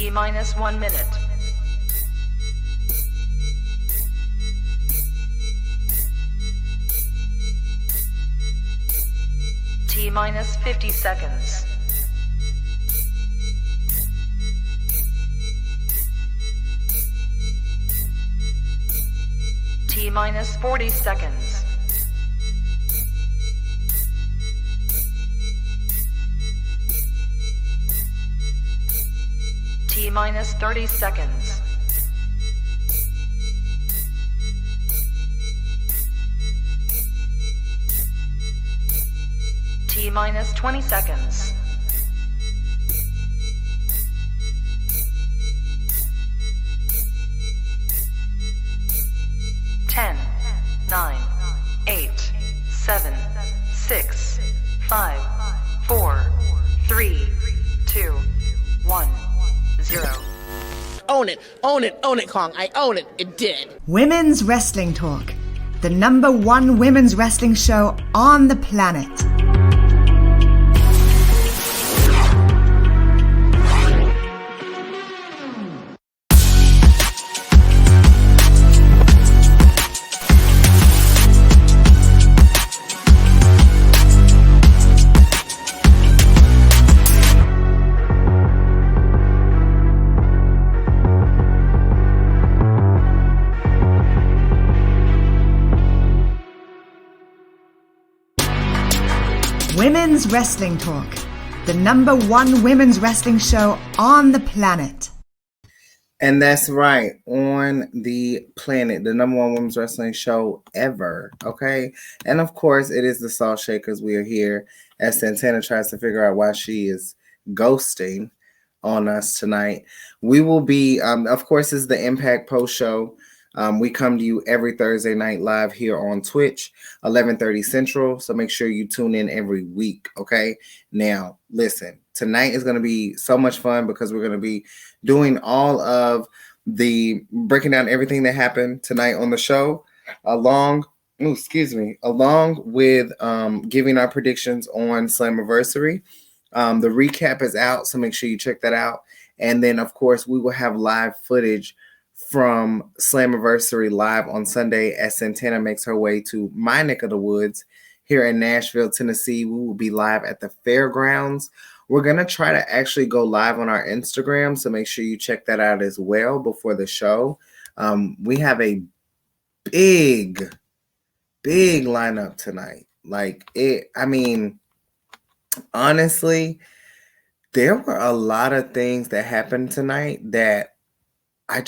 T-minus 1 minute. T-minus 50 seconds. T-minus 40 seconds. T-minus 30 seconds. T-minus 20 seconds. Ten, 9, 8, 7, 6, 5, 4, 3, 2, 1, 0. Own it, Kong. I own it. It did. Women's Wrestling Talk, the #1 women's wrestling show on the planet. Women's Wrestling Talk, the #1 women's wrestling show on the planet. And that's right, on the planet, the #1 women's wrestling show ever, okay? And of course, it is the Salt Shakkas. We are here as Santana tries to figure out why she is ghosting on us tonight. We will be, of course, it's the Impact post show. We come to you every Thursday night live here on Twitch, 11:30 Central. So make sure you tune in every week, okay? Now, listen, tonight is going to be so much fun because we're going to be doing all of the breaking down everything that happened tonight on the show, along with giving our predictions on Slammiversary. The recap is out, so make sure you check that out. And then, of course, we will have live footage from Slammiversary live on Sunday as Santana makes her way to my neck of the woods here in Nashville, Tennessee. We will be live at the fairgrounds. We're going to try to actually go live on our Instagram, so make sure you check that out as well before the show. We have a big lineup tonight. Honestly, there were a lot of things that happened tonight that I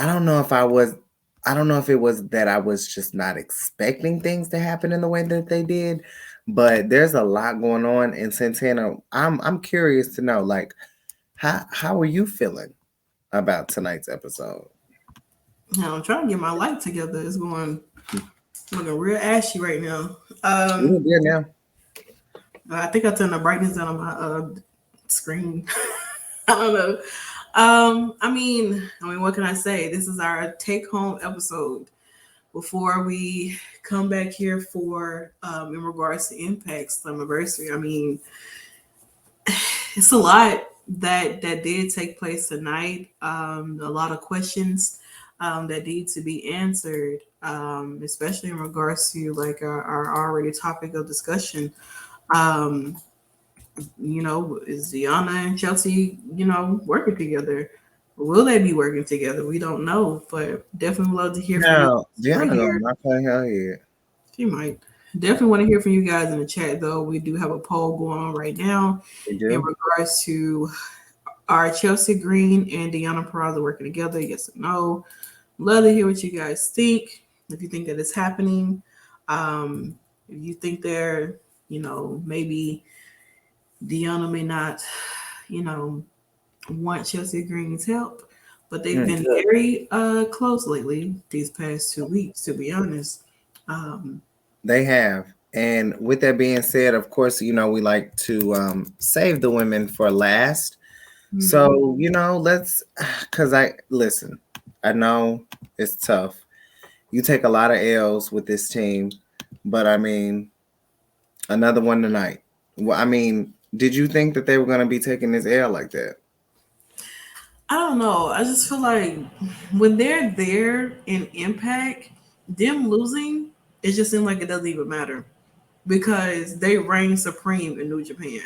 don't know if it was that I was just not expecting things to happen in the way that they did, but there's a lot going on. And Santana, I'm curious to know, like, how are you feeling about tonight's episode? I'm trying to get my light together. It's looking real ashy right now. Now. I think I turned the brightness down on my screen. I don't know. I mean, what can I say? This is our take-home episode before we come back here for in regards to Impact Slammiversary. I mean, it's a lot that did take place tonight. A lot of questions that need to be answered, especially in regards to like our already topic of discussion. Is DEONNA and Chelsea, working together? Will they be working together? We don't know, but definitely love to hear from you. DEONNA not playing hell yet. She might. Definitely want to hear from you guys in the chat, though. We do have a poll going on right now in regards to are Chelsea Green and DEONNA PURRAZZO working together? Yes or no? Love to hear what you guys think. If you think that it's happening, if you think they're, maybe DEONNA may not, want Chelsea Green's help, but they've been very close lately these past 2 weeks, to be honest. They have. And with that being said, of course, we like to save the women for last. Mm-hmm. So, I know it's tough. You take a lot of L's with this team, but I mean, another one tonight. Well, I mean, did you think that they were going to be taking this L like that? I don't know. I just feel like when they're there in Impact, them losing, it just seems like it doesn't even matter because they reign supreme in New Japan.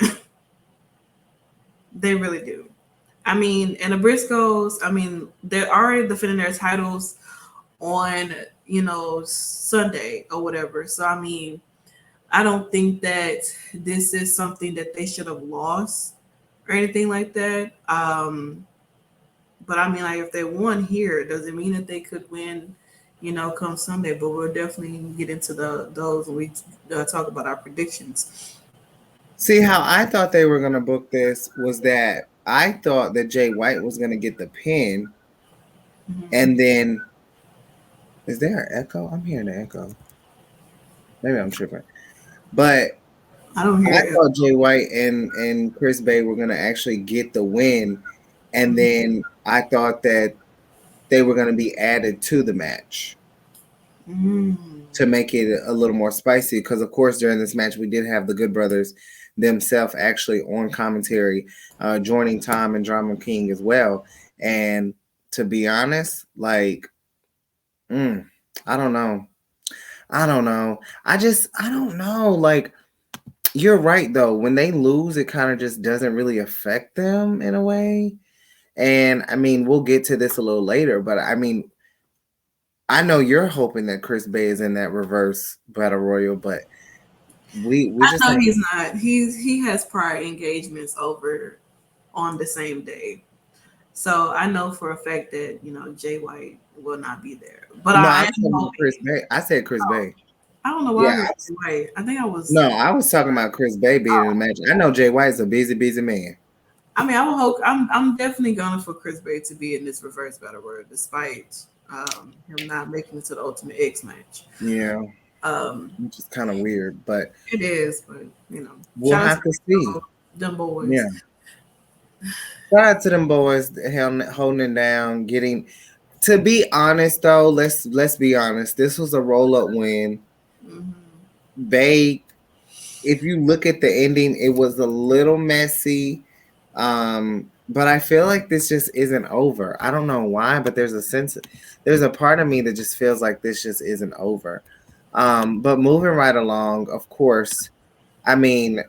They really do. I mean, and the Briscoes, I mean, they're already defending their titles on, Sunday or whatever. So, I mean, I don't think that this is something that they should have lost or anything like that. But I mean, like, if they won here, does it mean that they could win, come Sunday? But we'll definitely get into those when we talk about our predictions. See, how I thought they were going to book this was that I thought that Jay White was going to get the pin. And then, is there an echo? I'm hearing an echo. Maybe I'm tripping. But I don't hear I it. thought Jay White and Chris Bay were going to actually get the win. And then I thought that they were going to be added to the match to make it a little more spicy. Because, of course, during this match, we did have the Good Brothers themselves actually on commentary, joining Tom and Drama King as well. And to be honest, like, I don't know. I don't know. I don't know. Like, you're right, though. When they lose, it kind of just doesn't really affect them in a way. And I mean, we'll get to this a little later, but I mean, I know you're hoping that Chris Bay is in that reverse battle royal, but we I just know have, he's not. He has prior engagements over on the same day. So I know for a fact that, Jay White will not be there. But no, I I'm am talking about Chris hoping. Bay. I said Chris Bay. I don't know why I Yeah, heard Jay White. I think I was. no, I was talking about Chris Bay being in the match. I know Jay White's a busy, busy man. I mean, I will hope. I'm definitely going for Chris Bay to be in this reverse battle royal, despite him not making it to the Ultimate X match. Yeah, Um, which is kind of weird, but it is, but we'll shout out have to to see. them boys. Yeah, shout out to them boys holding it down, getting. To be honest, though, let's be honest. This was a roll up win. Mhm. They, if you look at the ending, it was a little messy. But I feel like this just isn't over. I don't know why, but there's a part of me that just feels like this just isn't over. But moving right along, of course, I mean,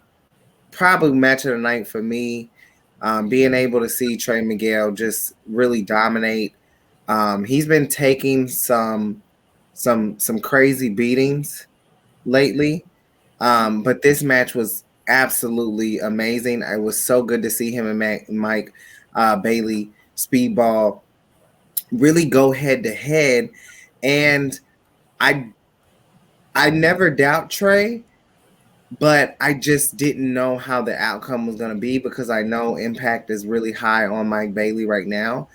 probably match of the night for me. Being able to see Trey Miguel just really dominate. He's been taking some crazy beatings lately. But this match was absolutely amazing. It was so good to see him and Mike Bailey Speedball really go head to head. And I I never doubt Trey, but I just didn't know how the outcome was going to be because I know Impact is really high on Mike Bailey right now.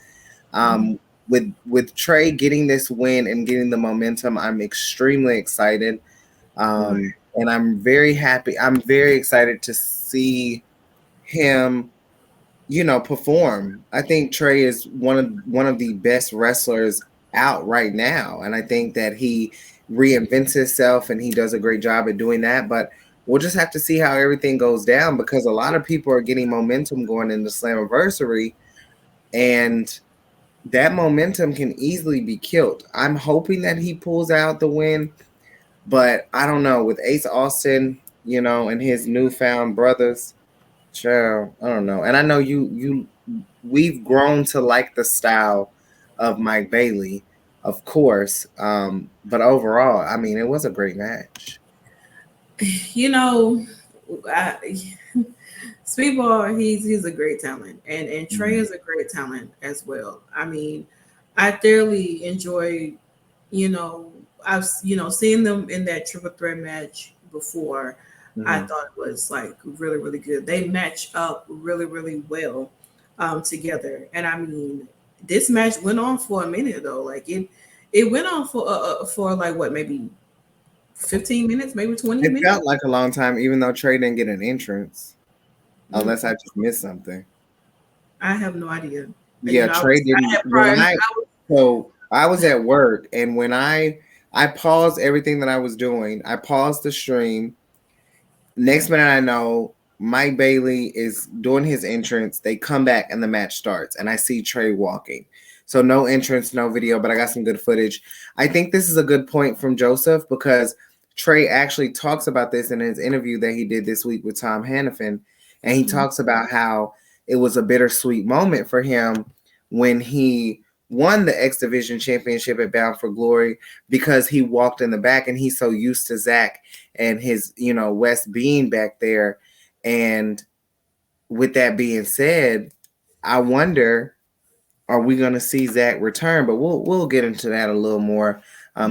With Trey getting this win and getting the momentum, I'm extremely excited. And I'm very happy. I'm very excited to see him, perform. I think Trey is one of the best wrestlers out right now, and I think that he reinvents himself and he does a great job at doing that. But we'll just have to see how everything goes down because a lot of people are getting momentum going into Slammiversary, and that momentum can easily be killed. I'm hoping that he pulls out the win. But I don't know, with Ace Austin, and his newfound brothers, sure, I don't know. And I know we've grown to like the style of Mike Bailey, of course. But overall, I mean, it was a great match. I, Speedball, he's a great talent, and Trey is a great talent as well. I mean, I thoroughly enjoy, I've seen them in that triple threat match before. I thought it was like really really good. They match up really really well together, and I mean, this match went on for a minute though. Like it went on for like what, maybe 15 minutes, maybe 20 It minutes. felt like a long time, even though Trey didn't get an entrance, unless I just missed something. I have no idea. Yeah, Trey didn't. I was at work, and when I paused everything that I was doing, I paused the stream. Next minute, I know Mike Bailey is doing his entrance. They come back and the match starts, and I see Trey walking. So no entrance, no video, but I got some good footage. I think this is a good point from Joseph because Trey actually talks about this in his interview that he did this week with Tom Hannafin, and he talks about how it was a bittersweet moment for him when he won the X Division Championship at Bound for Glory because he walked in the back and he's so used to Zach and his, West being back there. And with that being said, I wonder, are we going to see Zach return? But we'll get into that a little more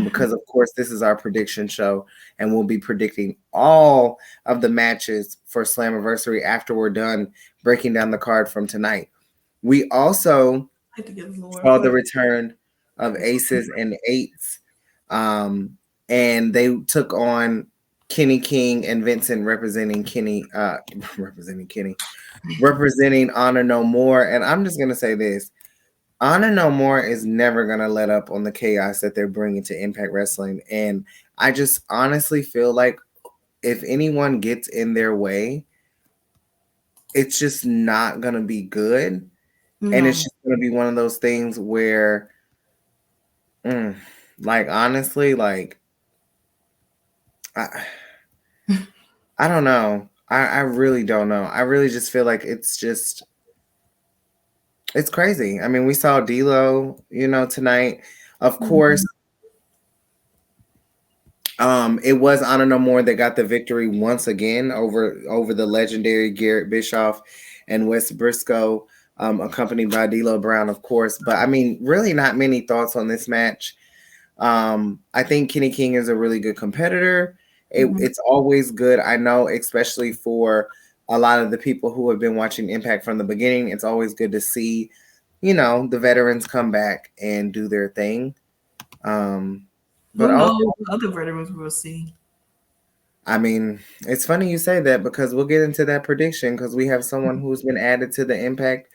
because, of course, this is our prediction show, and we'll be predicting all of the matches for Slammiversary after we're done breaking down the card from tonight. We also saw the return of Aces and Eights, and they took on Kenny King and Vincent representing Honor No More. And I'm just gonna say this: Honor No More is never gonna let up on the chaos that they're bringing to Impact Wrestling, and I just honestly feel like if anyone gets in their way, it's just not gonna be good. No. And it's just going to be one of those things where, honestly, I don't know. I really don't know. I really just feel like it's crazy. I mean, we saw D'Lo, tonight. Of course, it was Honor No More that got the victory once again over the legendary Garrett Bischoff and Wes Briscoe. Accompanied by D'Lo Brown, of course. But, I mean, really not many thoughts on this match. I think Kenny King is a really good competitor. It's always good. I know, especially for a lot of the people who have been watching Impact from the beginning, it's always good to see, the veterans come back and do their thing. But also, other veterans we'll see. I mean, it's funny you say that because we'll get into that prediction because we have someone who's been added to the Impact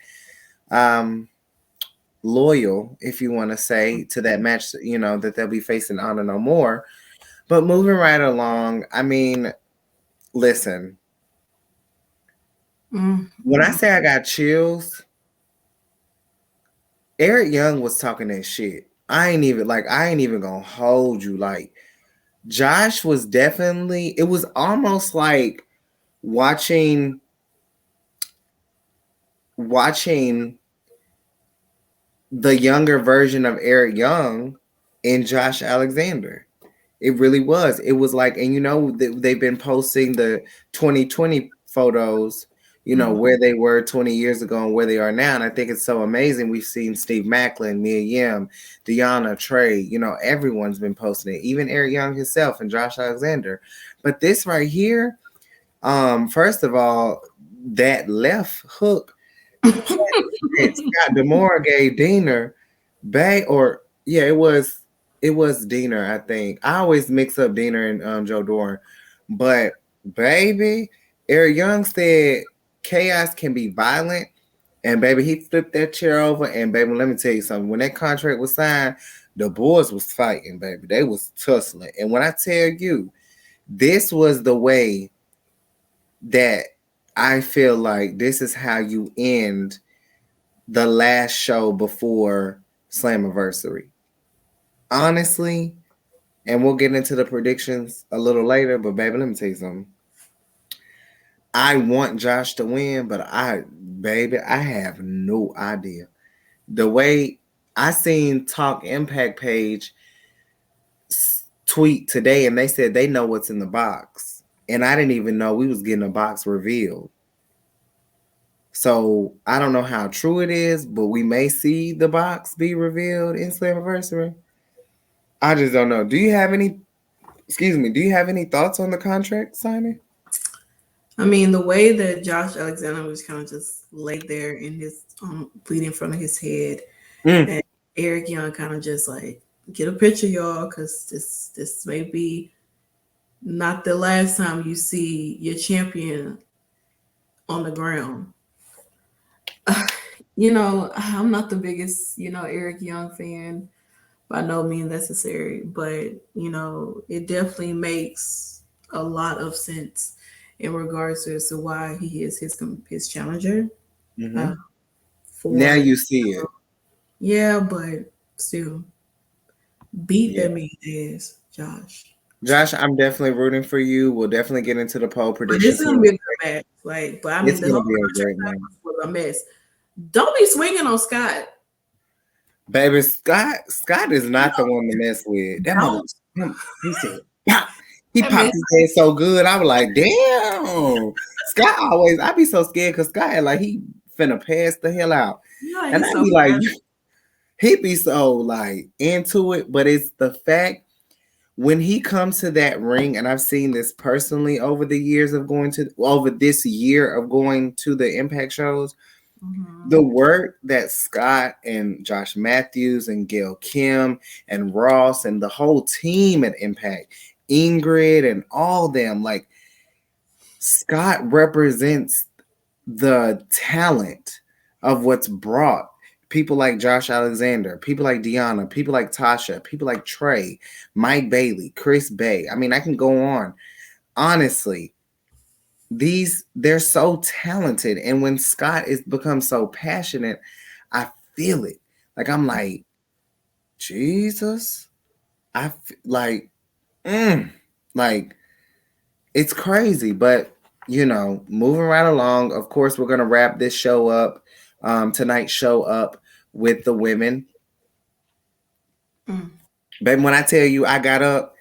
loyal, if you want to say, to that match, that they'll be facing Honor No More. But moving right along, I mean, listen, when I say I got chills, Eric Young was talking that shit. I ain't even gonna hold you. Like, Josh was definitely, it was almost like watching the younger version of Eric Young in Josh Alexander. It really was. It was like, and they've been posting the 2020 photos, where they were 20 years ago and where they are now. And I think it's so amazing. We've seen Steve Macklin, Mia Yim, DEONNA, Trey, everyone's been posting it, even Eric Young himself and Josh Alexander. But this right here, first of all, that left hook, Scott D'Amore gave Diener it was Diener, I think. I always mix up Diener and Joe Doran. But baby, Eric Young said chaos can be violent. And baby, he flipped that chair over. And baby, let me tell you something. When that contract was signed, the boys was fighting, baby. They was tussling. And when I tell you, this was the way that I feel like this is how you end the last show before Slammiversary. Honestly, and we'll get into the predictions a little later, but baby, let me tell you something. I want Josh to win, but I have no idea. The way I seen Talk Impact page tweet today, and they said they know what's in the box. And I didn't even know we was getting a box revealed. So I don't know how true it is, but we may see the box be revealed in Slammiversary. I just don't know. Do you have any thoughts on the contract signing? I mean, the way that Josh Alexander was kind of just laid there in his bleeding in front of his head, and Eric Young kind of just like, get a picture, y'all, because this may be not the last time you see your champion on the ground. I'm not the biggest, Eric Young fan by no means necessary, but it definitely makes a lot of sense. in regards to as to why he is his challenger. Mhm. Now For you see it. yeah, but still beat Yeah. that man's ass, Josh. Josh, I'm definitely rooting for you. We'll definitely get into the poll But this predictions is here. gonna be a good match. Like, but I mean, It's the gonna whole be a great contract match. was a mess. Don't be swinging on Scott. Baby, Scott is not the one to mess with. That mother, Don't. he said, pop. He That popped man, his head so good. I was like, damn. Scott always, I be so scared because Scott had like he finna pass the hell out. yeah, And he's I so be like, fast. he be so like into it, but it's the fact when he comes to that ring, and I've seen this personally over the years of going to over this year of going to the Impact shows. Mhm. The work that Scott and Josh Matthews and Gail Kim and Ross and the whole team at Impact, Ingrid and all them, like Scott represents the talent of what's brought. People like Josh Alexander, people like DeONNA, people like Tasha, people like Trey, Mike Bailey, Chris Bay. I mean, I can go on. Honestly, they're so talented. And when Scott is becomes so passionate, I feel it. Like I'm like, Jesus. Like, like it's crazy, but moving right along. Of course, we're gonna wrap this show up, tonight's show up with the women. Mm. Baby, when I tell you I got up,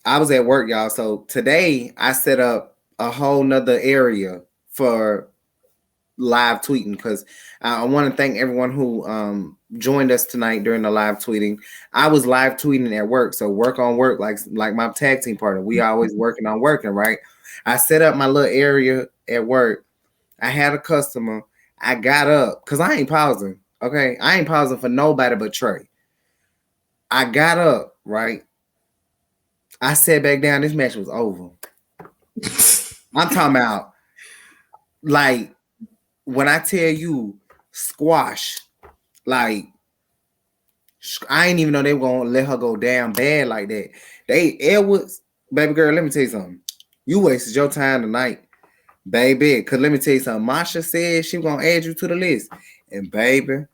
I was at work, y'all. So today I set up a whole nother area for live tweeting because I want to thank everyone who joined us tonight during the live tweeting. I was live tweeting at work, so work on work, like my tag team partner. We always working on working, right? I set up my little area at work. I had a customer. I got up because I ain't pausing. Okay, I ain't pausing for nobody but Trey. I got up, right? I sat back down. This match was over. I'm talking about like when I tell you squash, like I didn't even know they were gonna let her go down bad like that. Edwards, baby girl, let me tell you something. You wasted your time tonight, baby. Cause let me tell you something. Masha said she was gonna add you to the list. And baby,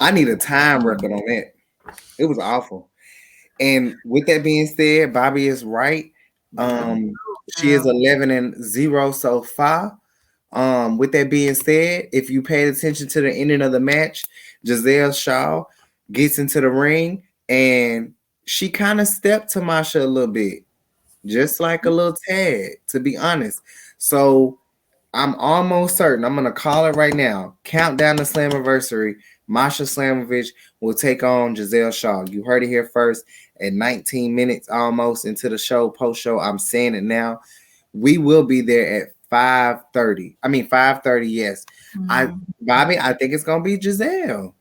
I need a time record on that. It was awful. And with that being said, Bobby is right. She is 11-0 so far. With that being said, if you paid attention to the ending of the match, Giselle Shaw gets into the ring and she kind of stepped to Masha a little bit, just like a little tad, to be honest. So I'm almost certain, I'm going to call it right now. Countdown to Slammiversary. Masha Slamovich will take on Giselle Shaw. You heard it here first at 19 minutes almost into the show, post show. I'm saying it now. We will be there at 5:30. I mean 5:30, yes. Bobby, I think it's gonna be Giselle.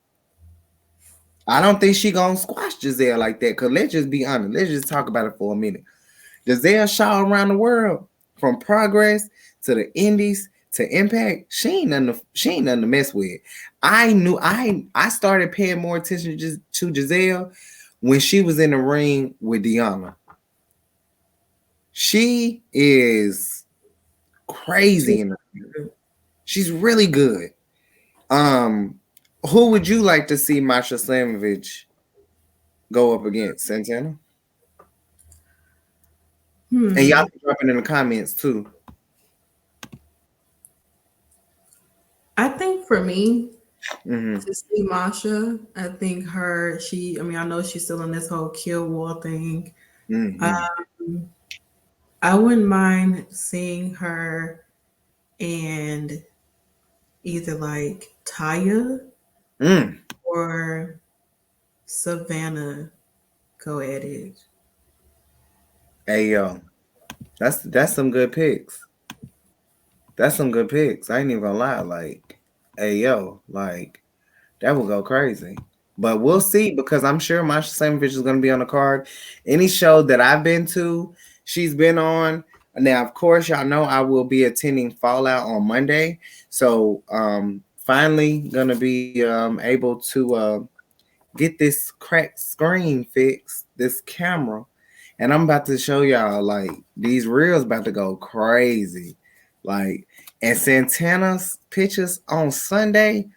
I don't think she gonna squash Giselle like that. Cause let's just be honest. Let's just talk about it for a minute. Giselle Shaw around the world, from Progress to the Indies to Impact, she ain't nothing to mess with. I started paying more attention to Giselle when she was in the ring with DeOnNA. She is crazy in the ring. She's really good. Who would you like to see Masha Slamovich go up against? Santana? And y'all can drop it in the comments too. I think for me, Mm-hmm. to see Masha, I think I mean, I know she's still in this whole kill war thing. Mm-hmm. I wouldn't mind seeing her and either like Taya or Savannah go at it. Hey yo, that's some good picks. That's some good picks. I ain't even gonna lie. Like, hey yo, like that will go crazy. But we'll see because I'm sure Masha Slamovich is gonna be on the card. Any show that I've been to, she's been on. Now, of course, y'all know I will be attending Fallout on Monday. So finally gonna be able to get this cracked screen fixed, this camera, And I'm about to show y'all, like, these reels about to go crazy. Like, and Santana's pictures on Sunday,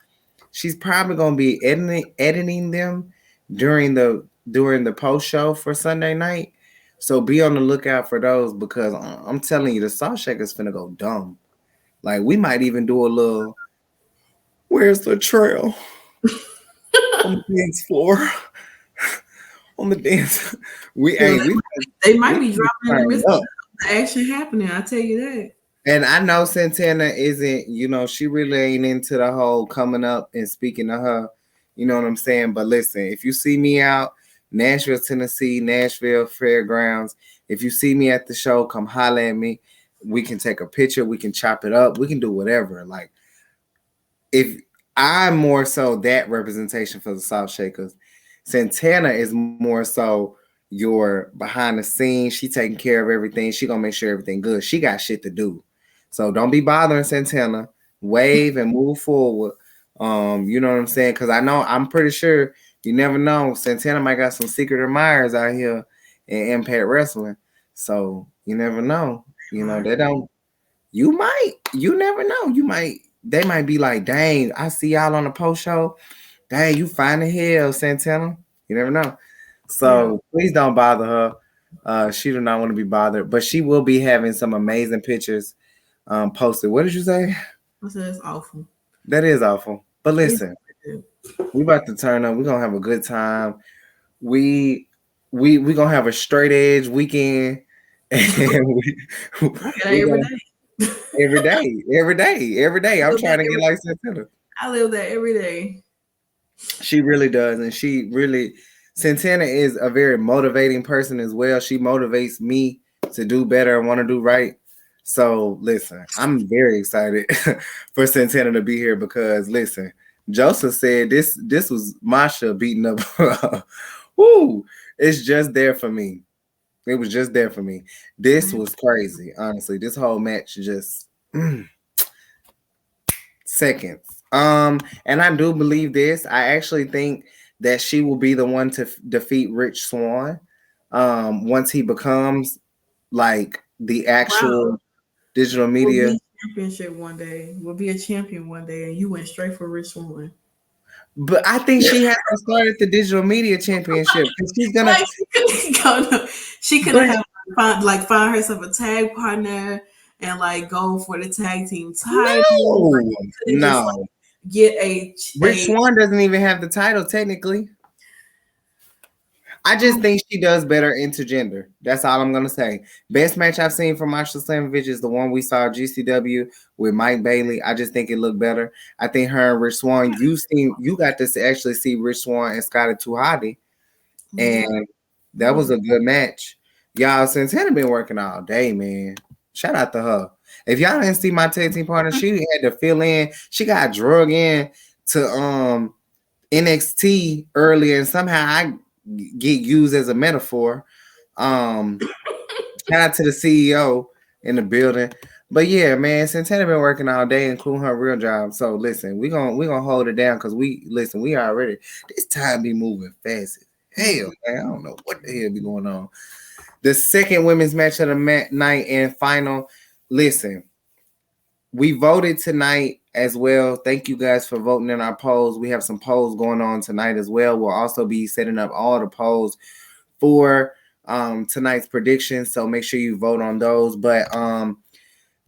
she's probably gonna be editing them during the post show for Sunday night. So be on the lookout for those because I'm telling you, the Salt Shakkas finna go dumb. Like, we might even do a little, where's the trail? On the dance floor. On the dance. They might be dropping in the midst of the action happening. I tell you that. And I know Santana isn't, she really ain't into the whole coming up and speaking to her. You know what I'm saying? But listen, if you see me out, Nashville, Tennessee, Nashville Fairgrounds, if you see me at the show, come holler at me. We can take a picture. We can chop it up. We can do whatever. Like, if I'm more so that representation for the Salt Shakers, Santana is more so your behind the scenes. She taking care of everything. She gonna make sure everything good. She got shit to do. So don't be bothering Santana. Wave and move forward. You know what I'm saying? Because I'm pretty sure you never know. Santana might got some secret admirers out here in Impact Wrestling. So you never know. They don't. You never know. They might be like, dang, I see y'all on the post show. Dang, you fine as hell, Santana. You never know. So please don't bother her. She do not want to be bothered, but she will be having some amazing pictures posted. What did you say? I said it's awful. That is awful. But listen, we about to turn up. We're gonna have a good time. We gonna have a straight edge weekend. And every day. I'm trying to get like Santana. I live that every day. She really does, and Santana is a very motivating person as well. She motivates me to do better and want to do right. So listen, I'm very excited for Santana to be here because listen, Joseph said this was Masha beating up. Woo! It's just there for me. It was just there for me. This was crazy, honestly. This whole match just seconds. And I do believe this. I actually think that she will be the one to defeat Rich Swann once he becomes like the actual digital media. We'll be championship one day. We'll be a champion one day, and you went straight for Rich Swann. But I think she has to start at the digital media championship because she's gonna. She could have find herself a tag partner and like go for the tag team title. No. Rich Swann doesn't even have the title technically. I just think she does better intergender. That's all I'm gonna say. Best match I've seen from Masha Slamovich is the one we saw at GCW with Mike Bailey. I just think it looked better. I think her and Rich Swann, you got to actually see Rich Swann and Scotty Tuhati, and that was a good match. Y'all, Santana been working all day, man. Shout out to her. If y'all didn't see my tag team partner, she had to fill in. She got drug in to NXT earlier, and somehow I get used as a metaphor. Shout out to the CEO in the building. But yeah, man, Santana been working all day, including her real job. So listen, we gonna hold it down because we already this time be moving fast as hell, man. I don't know what the hell be going on. The second women's match of the night and final. Listen, we voted tonight as well. Thank you guys for voting in our polls. We have some polls going on tonight as well. We'll also be setting up all the polls for tonight's predictions. So make sure you vote on those. But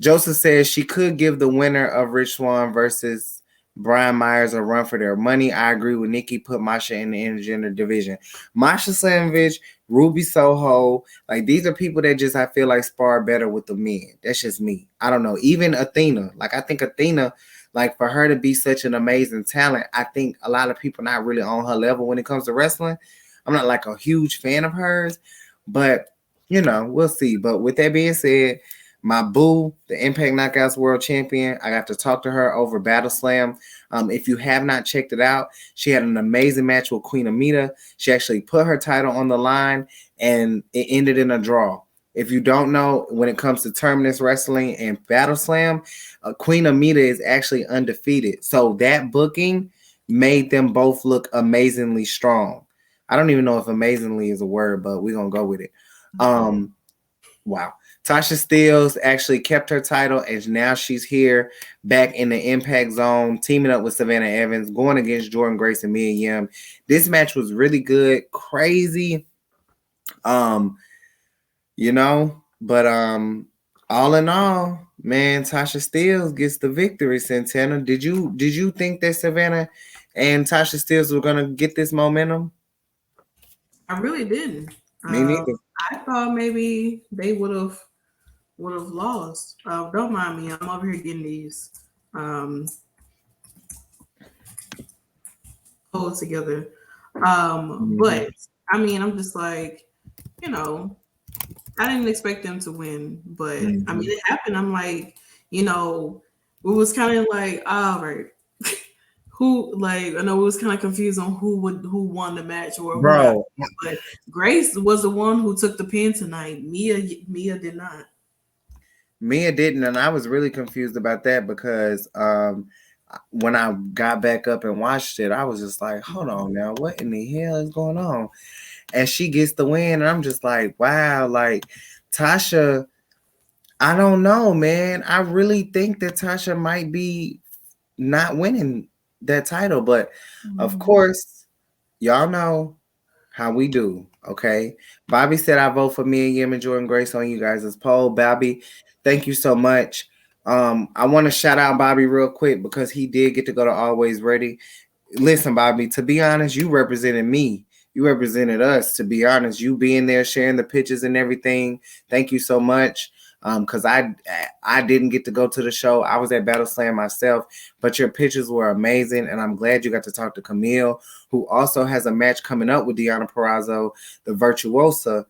Joseph says she could give the winner of Rich Swann versus Brian Myers a run for their money. I agree with Nikki. Put Masha in the intergender division. Masha Slamovich, Ruby Soho, like these are people that just I feel like spar better with the men. That's just me. I don't know. Even Athena, like I think Athena, like for her to be such an amazing talent, I think a lot of people not really on her level when it comes to wrestling. I'm not like a huge fan of hers, but we'll see. But with that being said, my boo, the Impact Knockouts World Champion, I got to talk to her over Battle Slam. If you have not checked it out, she had an amazing match with Queen Amita. She actually put her title on the line, and it ended in a draw. If you don't know, when it comes to Terminus Wrestling and Battle Slam, Queen Amita is actually undefeated. So that booking made them both look amazingly strong. I don't even know if amazingly is a word, but we're going to go with it. Um, wow. Tasha Steelz actually kept her title, and now she's here back in the Impact Zone, teaming up with Savannah Evans, going against Jordan Grace and Mia Yim. This match was really good, crazy. Um, but all in all, man, Tasha Steelz gets the victory. Santana, did you think that Savannah and Tasha Steelz were gonna get this momentum? I really didn't. Me neither. I thought maybe they would have lost. Don't mind me. I'm over here getting these pulled together. But I mean, I'm just like, you know, I didn't expect them to win, but I mean, it happened. I'm like, it was kind of like, all right, who like I know it was kind of confused on who won the match or who got, Bro, but Grace was the one who took the pin tonight. Mia did not. Mia didn't, and I was really confused about that because when I got back up and watched it, I was just like, hold on now, what in the hell is going on? And she gets the win, and I'm just like, wow, like Tasha, I don't know, man. I really think that Tasha might be not winning that title, but of course, y'all know how we do, okay? Bobby said I vote for Mia Yim and Jordan Grace on you guys' poll. Bobby, thank you so much. I want to shout out Bobby real quick because he did get to go to Always Ready. Listen, Bobby, to be honest, you represented me. You represented us, to be honest. You being there, sharing the pictures and everything. Thank you so much. Because I didn't get to go to the show. I was at Battle Slam myself, but your pictures were amazing, and I'm glad you got to talk to Camille, who also has a match coming up with DEONNA Purrazzo, the Virtuosa,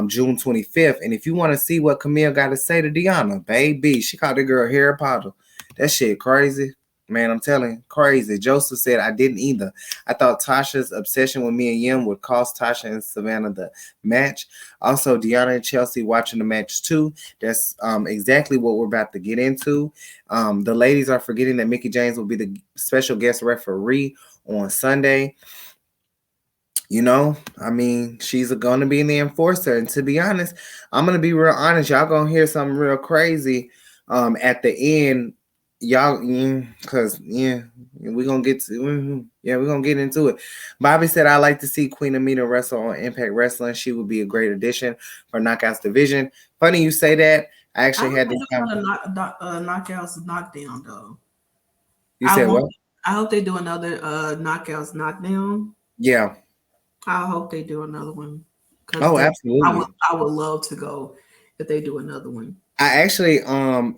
June 25th. And if you want to see what Camille got to say to DEONNA, baby, she called the girl Harry Potter. That shit crazy. Man, I'm telling you, crazy. Joseph said, I didn't either. I thought Tasha's obsession with Mia Yim would cost Tasha and Savannah the match. Also, DEONNA and Chelsea watching the match too. That's exactly what we're about to get into. The ladies are forgetting that Mickie James will be the special guest referee on Sunday. I mean, she's going to be the enforcer. And to be honest, I'm going to be real honest. Y'all going to hear something real crazy at the end. Y'all, because we're gonna get into it. Bobby said, I like to see Queen Amina wrestle on Impact Wrestling. She would be a great addition for Knockouts division. Funny you say that. I actually had this knockouts knockdown though. You said what? I hope they do another knockouts knockdown. Yeah, I hope they do another one. Oh, absolutely. I would love to go if they do another one. I actually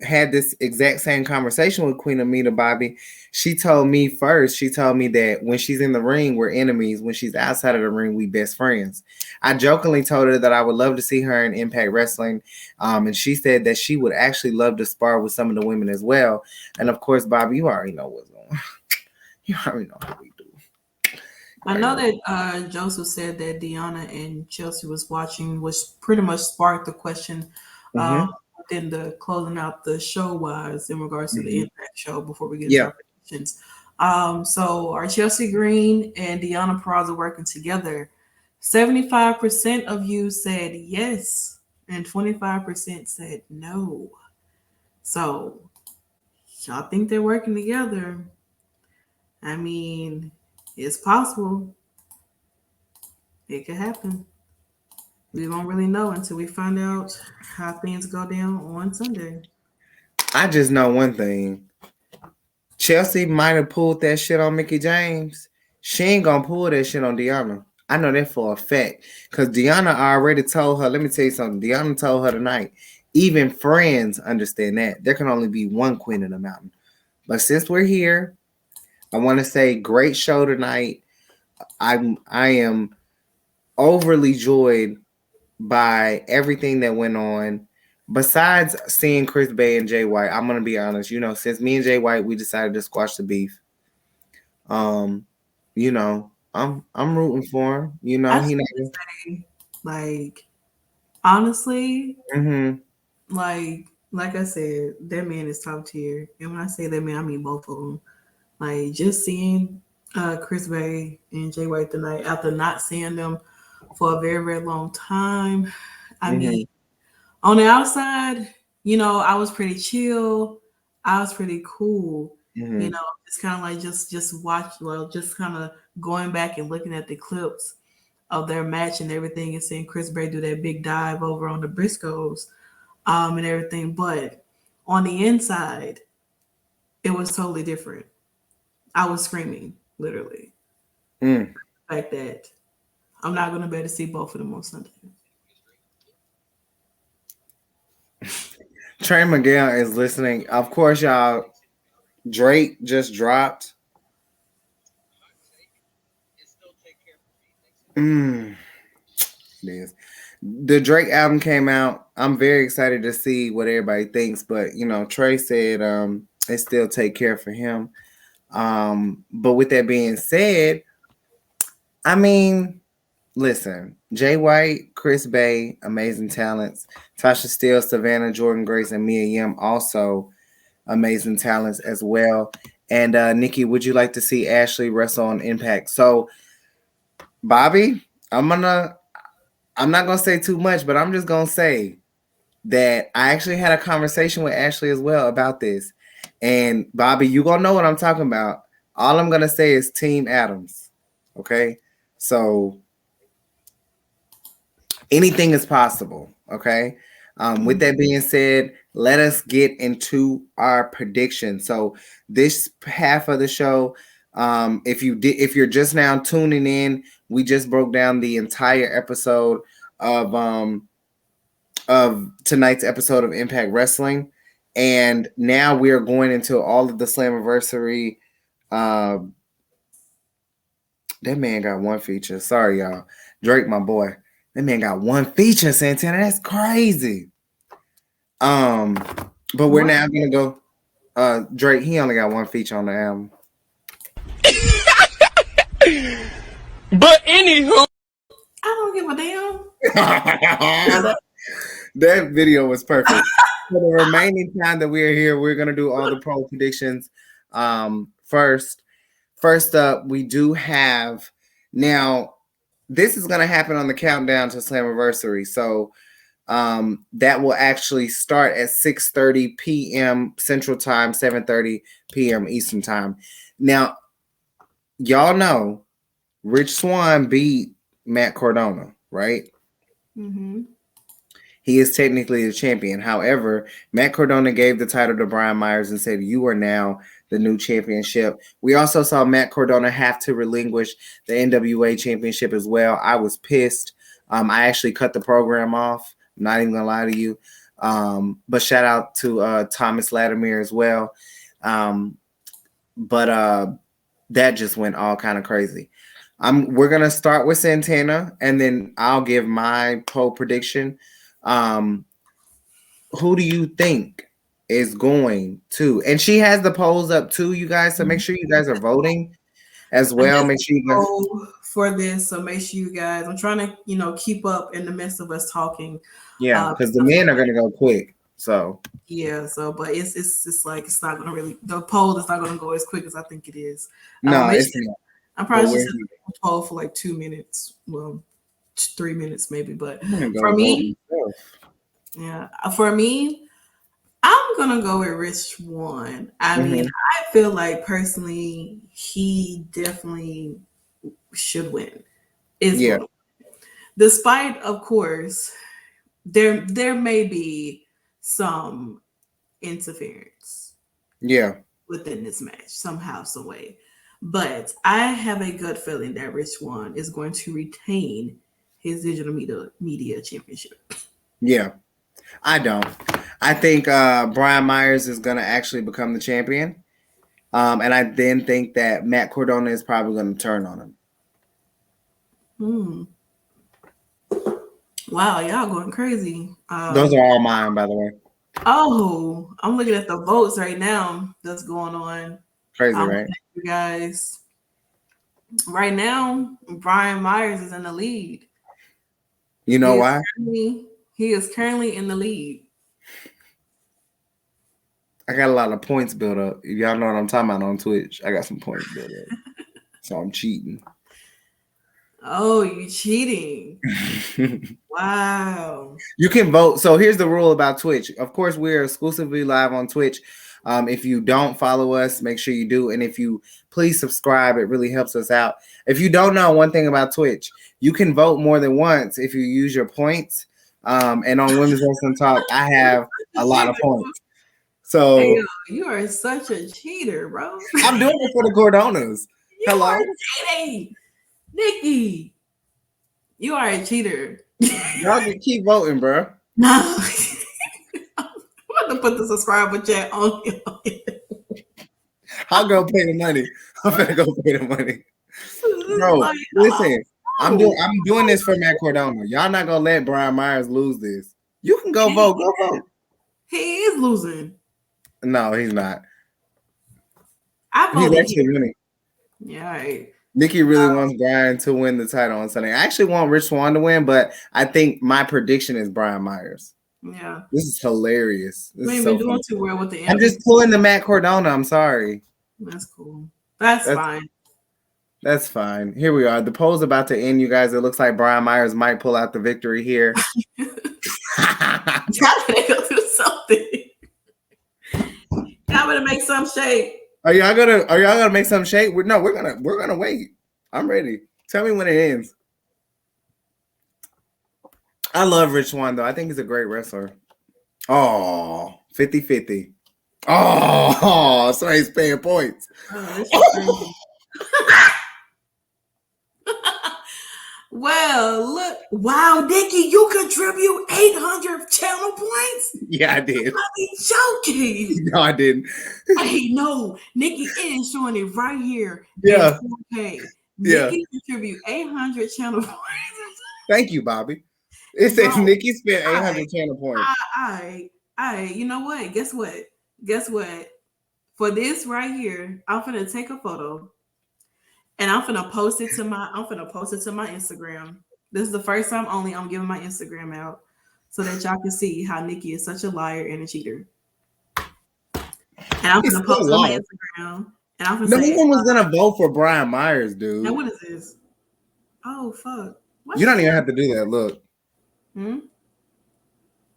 had this exact same conversation with Queen Amina, Bobby. She told me that when she's in the ring, we're enemies. When she's outside of the ring, we best friends. I jokingly told her that I would love to see her in Impact Wrestling. And she said that she would actually love to spar with some of the women as well. And of course, Bobby, you already know what's going on. You already know how we do. I know that Joseph said that DEONNA and Chelsea was watching, which pretty much sparked the question within the closing out the show wise in regards to the Impact show before we get into our predictions. So are Chelsea Green and DEONNA Purrazzo working together? 75% of you said yes, and 25% said no. So y'all think they're working together? I mean, it's possible. It could happen. We won't really know until we find out how things go down on Sunday. I just know one thing. Chelsea might have pulled that shit on Mickie James. She ain't gonna pull that shit on DEONNA. I know that for a fact. Because DEONNA already told her, let me tell you something. DEONNA told her tonight, even friends understand that. There can only be one queen in the mountain. But since we're here, I want to say great show tonight. I am overly joyed by everything that went on. Besides seeing Chris Bay and Jay White, I'm gonna be honest. Since me and Jay White, we decided to squash the beef. I'm rooting for him. He like honestly, like I said, that man is top tier. And when I say that man, I mean both of them. Like just seeing Chris Bay and Jay White tonight after not seeing them for a very, very long time. I mean, on the outside, I was pretty chill. I was pretty cool. It's kind of like just watch, just kind of going back and looking at the clips of their match and everything, and seeing Chris Bray do that big dive over on the Briscoes, and everything. But on the inside, it was totally different. I was screaming, literally. The fact that I'm not going to be able to see both of them on Sunday. Trey Miguel is listening. Of course, y'all, Drake just dropped. It is. The Drake album came out. I'm very excited to see what everybody thinks, but Trey said it still take care for him. But with that being said, I mean, listen, Jay White, Chris Bay, amazing talents. Tasha Steele, Savannah, Jordan Grace, and Mia Yim, also amazing talents as well. And Nikki, would you like to see Ashley wrestle on Impact? So, Bobby, I'm not gonna say too much, but I'm just gonna say that I actually had a conversation with Ashley as well about this. And Bobby, you gonna know what I'm talking about. All I'm gonna say is Team Adams. Okay, so anything is possible. Okay. With that being said, let us get into our prediction. So this half of the show, if you're just now tuning in, we just broke down the entire episode of tonight's episode of Impact Wrestling, and now we are going into all of the Slammiversary. That man got one feature. Sorry, y'all. Drake, my boy. That man got one feature, Santana. That's crazy. But we're now gonna go. Drake, he only got one feature on the album. But anywho, I don't give a damn. That video was perfect. For the remaining time that we're here, we're gonna do all the pro predictions. First up, we do have now. This is gonna happen on the countdown to Slammiversary. So that will actually start at 6:30 p.m. Central Time, 7:30 p.m. Eastern Time. Now, y'all know Rich Swann beat Matt Cardona, right? He is technically the champion. However, Matt Cardona gave the title to Brian Myers and said, "You are now the new championship." We also saw Matt Cardona have to relinquish the NWA championship as well. I was pissed. I actually cut the program off. I'm not even gonna lie to you. But shout out to Thomas Latimer as well. But that just went all kind of crazy. We're gonna start with Santana, and then I'll give my poll prediction. Who do you think is going to? And she has the polls up too, you guys. So make sure you guys are voting as well. Make sure you guys for this. So make sure you guys. I'm trying to keep up in the midst of us talking. Yeah, because the men are gonna go quick. So yeah. So but it's like it's not gonna really, the poll is not gonna go as quick as I think it is. No, it's not. I'm probably just going to poll for like 2 minutes. Well, 3 minutes maybe. But for me, I'm going to go with Rich Swann. I mean, I feel like personally, he definitely should win. Despite, of course, there may be some interference. Yeah. Within this match, somehow, some way. But I have a gut feeling that Rich Swann is going to retain his digital media championship. Yeah, I don't. I think Brian Myers is going to actually become the champion. And I then think that Matt Cardona is probably going to turn on him. Wow, y'all going crazy. Those are all mine, by the way. Oh, I'm looking at the votes right now that's going on. Crazy, right? You guys, right now, Brian Myers is in the lead. You know why? He is currently in the lead. I got a lot of points built up. If y'all know what I'm talking about on Twitch, I got some points built up. So I'm cheating. Oh, you cheating. Wow. You can vote. So here's the rule about Twitch. Of course, we're exclusively live on Twitch. If you don't follow us, make sure you do. And if you please subscribe, it really helps us out. If you don't know one thing about Twitch, you can vote more than once if you use your points. And on Women's Wrestling Talk, I have a lot of points. So Hey, yo, you are such a cheater, bro. I'm doing it for the Gordonas. You Hello? are cheating. Nikki, you are a cheater. Y'all can keep voting, bro. No. I'm going to put the subscriber chat on you. I'll go pay the money. I'm gonna go pay the money. Bro, Like, listen, I'm doing this for Matt Cardona. Y'all not gonna let Brian Myers lose this. You can go vote. Go vote. He is losing. No, he's not. I He's voted actually winning. Yeah, all right. Nikki really wants Brian to win the title on Sunday. I actually want Rich Swann to win, but I think my prediction is Brian Myers. Yeah. This is hilarious. This We is ain't so been doing funny. too well with the I'm just pulling the Matt Cardona. I'm sorry. That's cool. That's fine. That's fine. Here we are. The poll's about to end, you guys. It looks like Brian Myers might pull out the victory here. Y'all better go do something. Y'all better make some shake. Are y'all gonna make some shake? We're gonna wait. I'm ready. Tell me when it ends. I love Rich Swann though. I think he's a great wrestler. Oh, 50-50. Oh, so he's paying points. Oh, well, look. Wow, Nikki, you contribute 800 channel points? Yeah, I did. I be joking. No, I didn't. Hey, no. Nikki is showing it right here. Yeah. Okay. Yeah. Nikki contribute 800 channel points. Thank you, Bobby. It says Bro, Nikki spent 800 channel points. You know what? Guess what? For this right here, I'm gonna take a photo and I'm gonna post it to my Instagram. This is the first time only I'm giving my Instagram out so that y'all can see how Nikki is such a liar and a cheater. And I'm gonna post on my Instagram and I'm gonna say no one was gonna vote for Brian Myers, dude. Now what is this? Oh fuck. You don't even have to do that. Look.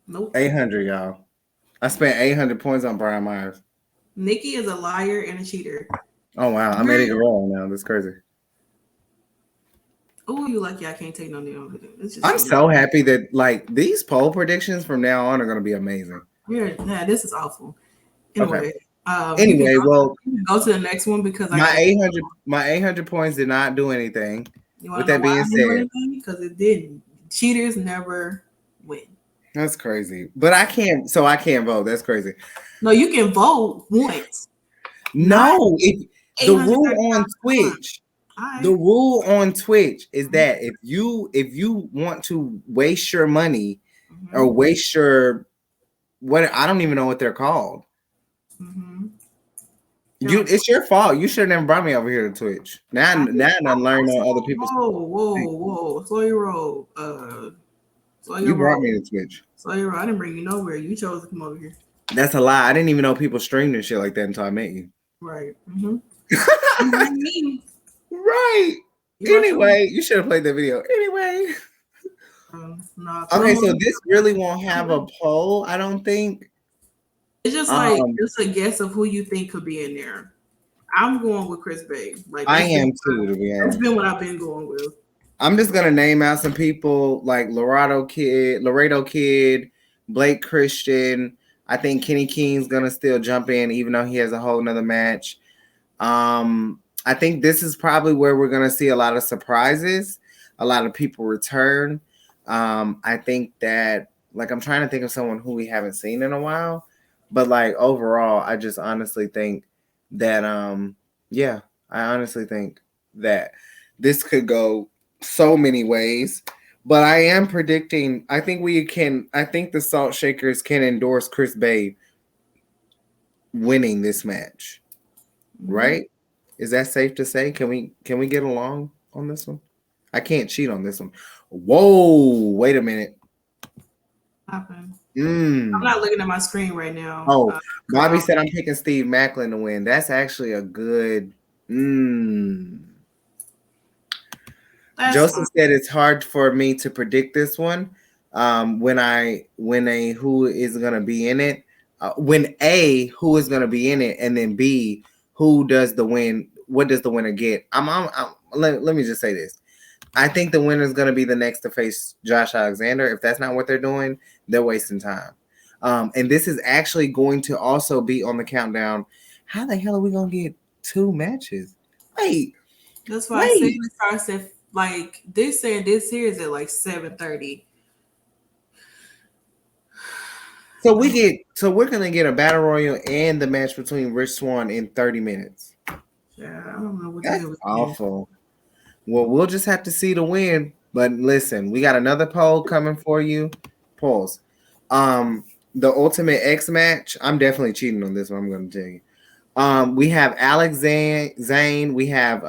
Nope. 800, y'all. I spent 800 points on Brian Myers. Nikki is a liar and a cheater. Oh wow, I made it roll now. That's crazy. Oh, you lucky I can't take no damn. I'm so happy that like these poll predictions from now on are gonna be amazing. Yeah, this is awful. Anyway, okay. Well, go to the next one because my 800 points did not do anything. With that being said, because it didn't. Cheaters never win. That's crazy. But I can't vote. That's crazy. No, you can vote once. No, the rule on Twitch. Right. The rule on Twitch is that if you want to waste your money or waste your I don't even know what they're called. It's your fault. You should have never brought me over here to Twitch. Now I'm learning on other people's. Whoa! Slow your roll. You brought me to Twitch. Slow your roll. I didn't bring you nowhere. You chose to come over here. That's a lie. I didn't even know people streamed and shit like that until I met you. Right. Right. Anyway, you should have played that video. Anyway. Okay, so this really won't have a poll, I don't think. It's just like just a guess of who you think could be in there. I'm going with Chris Bay. Like I am too, to be honest. That's been what I've been going with. I'm just gonna name out some people like Laredo Kid, Blake Christian. I think Kenny King's gonna still jump in, even though he has a whole nother match. I think this is probably where we're gonna see a lot of surprises, a lot of people return. I think that like I'm trying to think of someone who we haven't seen in a while, but like overall, I just honestly think that I honestly think that this could go so many ways. But I am predicting, I think the Salt Shakers can endorse Chris Bay winning this match. Right? Is that safe to say? Can we get along on this one? I can't cheat on this one. Whoa, wait a minute. I'm not looking at my screen right now. Oh, Bobby said I'm picking Steve Macklin to win. That's actually a good. Joseph said it's hard for me to predict this one. When a who is gonna be in it, when A who is gonna be in it, and then B who does the win. What does the winner get? Let me just say this. I think the winner is gonna be the next to face Josh Alexander. If that's not what they're doing, they're wasting time. And this is actually going to also be on the countdown. How the hell are we gonna get 2 matches? Wait. That's why I said it starts at like this saying this here is at like 7:30. So we're gonna get a battle royal and the match between Rich Swann in 30 minutes. Yeah, I don't know what that's awful. Well, we'll just have to see the win. But listen, we got another poll coming for you. Polls. The Ultimate X match. I'm definitely cheating on this one. I'm gonna tell you. We have Alex Zane. We have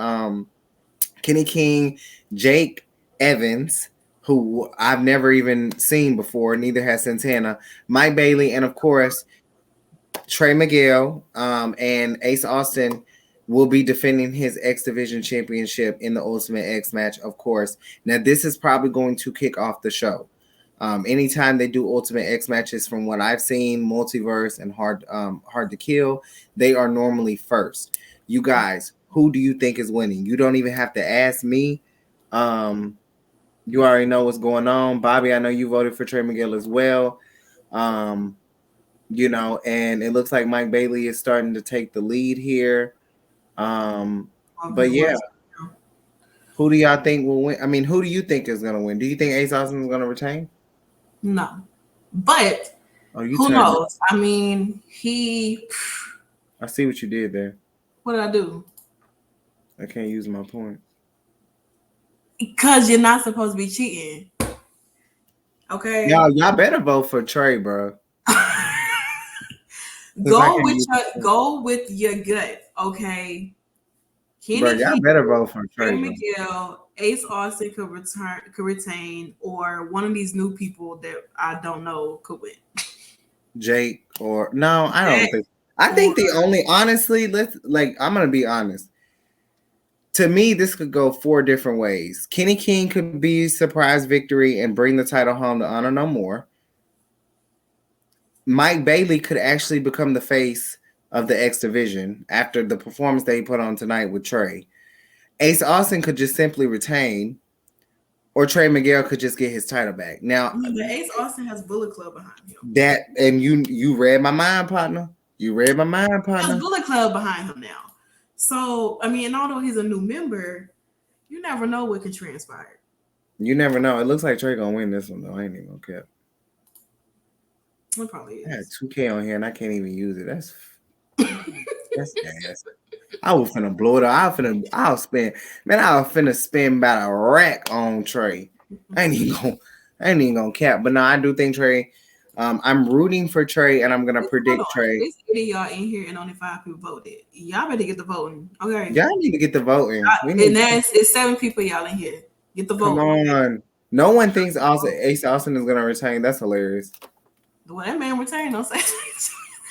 Kenny King, Jake Evans, who I've never even seen before. Neither has Santana. Mike Bailey, and of course, Trey Miguel and Ace Austin will be defending his X Division championship in the Ultimate X match, of course. Now, this is probably going to kick off the show. Anytime they do Ultimate X matches, from what I've seen, Multiverse and Hard to Kill, they are normally first. You guys, who do you think is winning? You don't even have to ask me. You already know what's going on. Bobby, I know you voted for Trey Miguel as well. You know, and it looks like Mike Bailey is starting to take the lead here. But yeah, who do y'all think will win? I mean, who do you think is going to win? Do you think Ace Austin is going to retain? No, but who knows? I mean, I see what you did there. What did I do? I can't use my point. Because you're not supposed to be cheating. Okay. Y'all better vote for Trey, bro. Go with your gut, okay? Bro, y'all better vote for Trey. Miguel, Ace Austin could retain, or one of these new people that I don't know could win. Jake or no, I don't think. I think the only honestly, I'm gonna be honest. To me, this could go 4 different ways. Kenny King could be surprise victory and bring the title home to Honor No More. Mike Bailey could actually become the face of the X Division after the performance that he put on tonight with Trey. Ace Austin could just simply retain, or Trey Miguel could just get his title back. Now, Ace Austin has Bullet Club behind him. That, and you read my mind, partner. You read my mind, partner. There's Bullet Club behind him now. So, I mean, and although he's a new member, you never know what can transpire. You never know. It looks like Trey gonna win this one, though. I ain't even gonna care. It probably is. I had 2K on here and I can't even use it. That's ass. I was finna blow it up. I'll finna spend about a rack on Trey. I ain't even gonna cap. But no, I do think Trey. I'm rooting for Trey, and I'm gonna predict Trey. There's 80 y'all in here, and only 5 people voted. Y'all better get the voting. Okay. Y'all need to get the voting. It's 7 people y'all in here. Get the vote. Come on. No one thinks Ace Austin is gonna retain. That's hilarious. Well, that man retained. Don't say.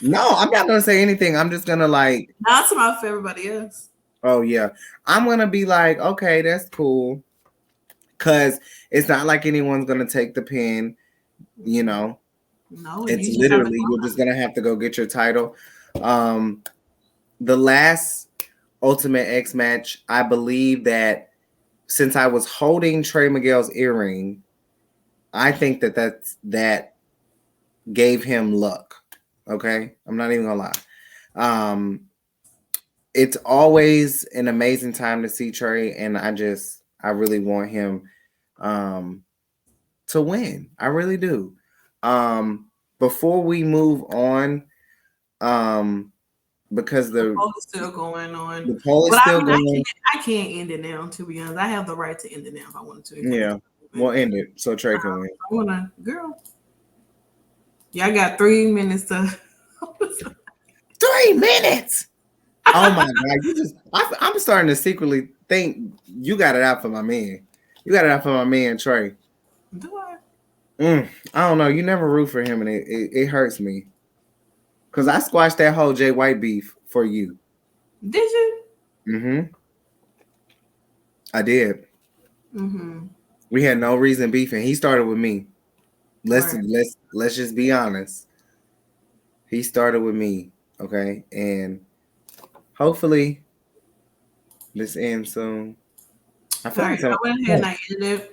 No, I'm not gonna say anything. I'm just gonna not to my for everybody else. Oh yeah, I'm gonna be like, okay, that's cool, cause it's not like anyone's gonna take the pin, you know. No, it's literally you're just gonna have to go get your title. The last Ultimate X match, I believe that since I was holding Trey Miguel's earring, I think that gave him luck. Okay, I'm not even gonna lie. It's always an amazing time to see Trey, and I really want him to win. I really do. Before we move on, because the poll is still going on. The poll is still going. I can't end it now, to be honest. I have the right to end it now if I wanted to. Yeah, we'll end it so Trey can win. I wanna, girl. Yeah, I got 3 minutes to 3 minutes. Oh my god! I'm starting to secretly think you got it out for my man. You got it out for my man Trey. Do I? I don't know. You never root for him, and it hurts me because I squashed that whole Jay White beef for you. Did you? I did. Mm-hmm. We had no reason beefing. He started with me. Let's Right. let's just be honest. He started with me, okay? And hopefully this ends soon. I All feel right. like some, I went ahead and I ended it.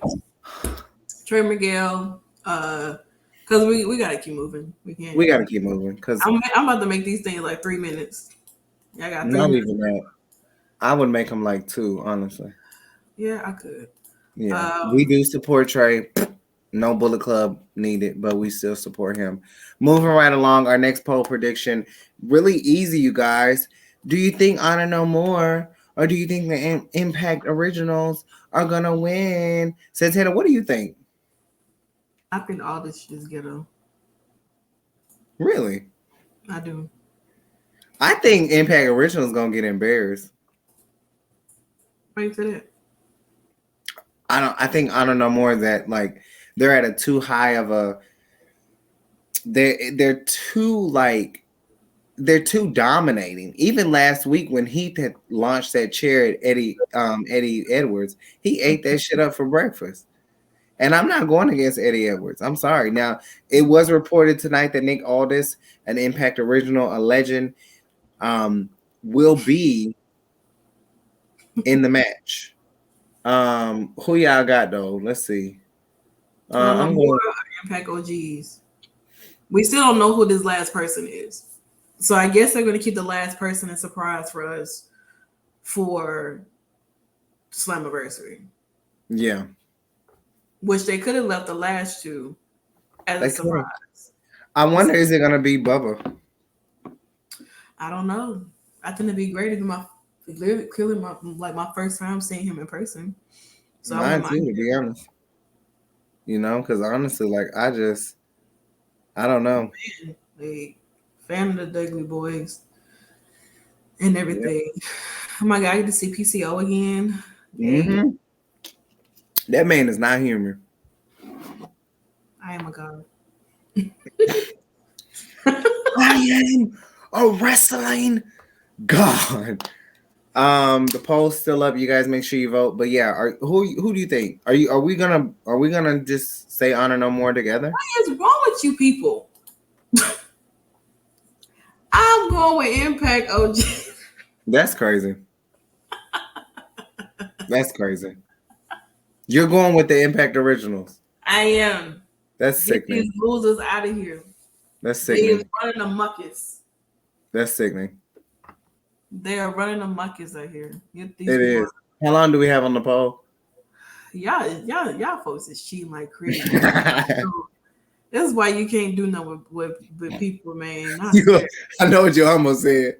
Trey Miguel. Because we gotta keep moving. We can't. we got to keep moving because I'm about to make these things like 3 minutes. I got 3 not minutes. even that. I would make him like 2, honestly. Yeah, I could. Yeah, we Um, do support Trey. No Bullet Club needed, but we still support him. Moving right along, our next poll prediction. Really easy, you guys. Do you think Honor No More or do you think the Impact Originals are going to win? Santana, what do you think? I think all this should just get a. Really? I do. I think Impact Originals going to get embarrassed. Wait for that. I think Honor No More that like they're at a too high of a they're too like they're too dominating. Even last week when Heath had launched that chair at Eddie Edwards, he ate that shit up for breakfast. And I'm not going against Eddie Edwards. I'm sorry. Now it was reported tonight that Nick Aldis, an Impact original, a legend, will be in the match. Who y'all got though? Let's see. I don't know I'm more going. Impact OGs. We still don't know who this last person is. So I guess they're going to keep the last person a surprise for us for Slammiversary, Yeah, which they could have left the last two as a they could. surprise. I wonder, is it gonna be Bubba? I don't know. I think it'd be great if clearly my first time seeing him in person. So I Mine wouldn't too, mind. to be honest. Because honestly, like I don't know. Like, fan of the Dudley Boys and Yeah. everything. Oh my god, I get to see PCO again. Yay. hmm That man is not human. I am a god. I am a wrestling god. The poll's still up. You guys make sure you vote. But yeah, who do you think? Are we gonna just say Honor No More together? What is wrong with you people? I'm going with Impact OG. That's crazy. That's crazy. You're going with the Impact Originals. I am. That's Get sickening. these losers out of here. That's They is sickening. running a muckus. That's sickening. They are running a muckus out here. Get these It people. is. How long do we have on the poll? Y'all folks is cheating like crazy. That's why you can't do nothing with people, man. I know what you almost said.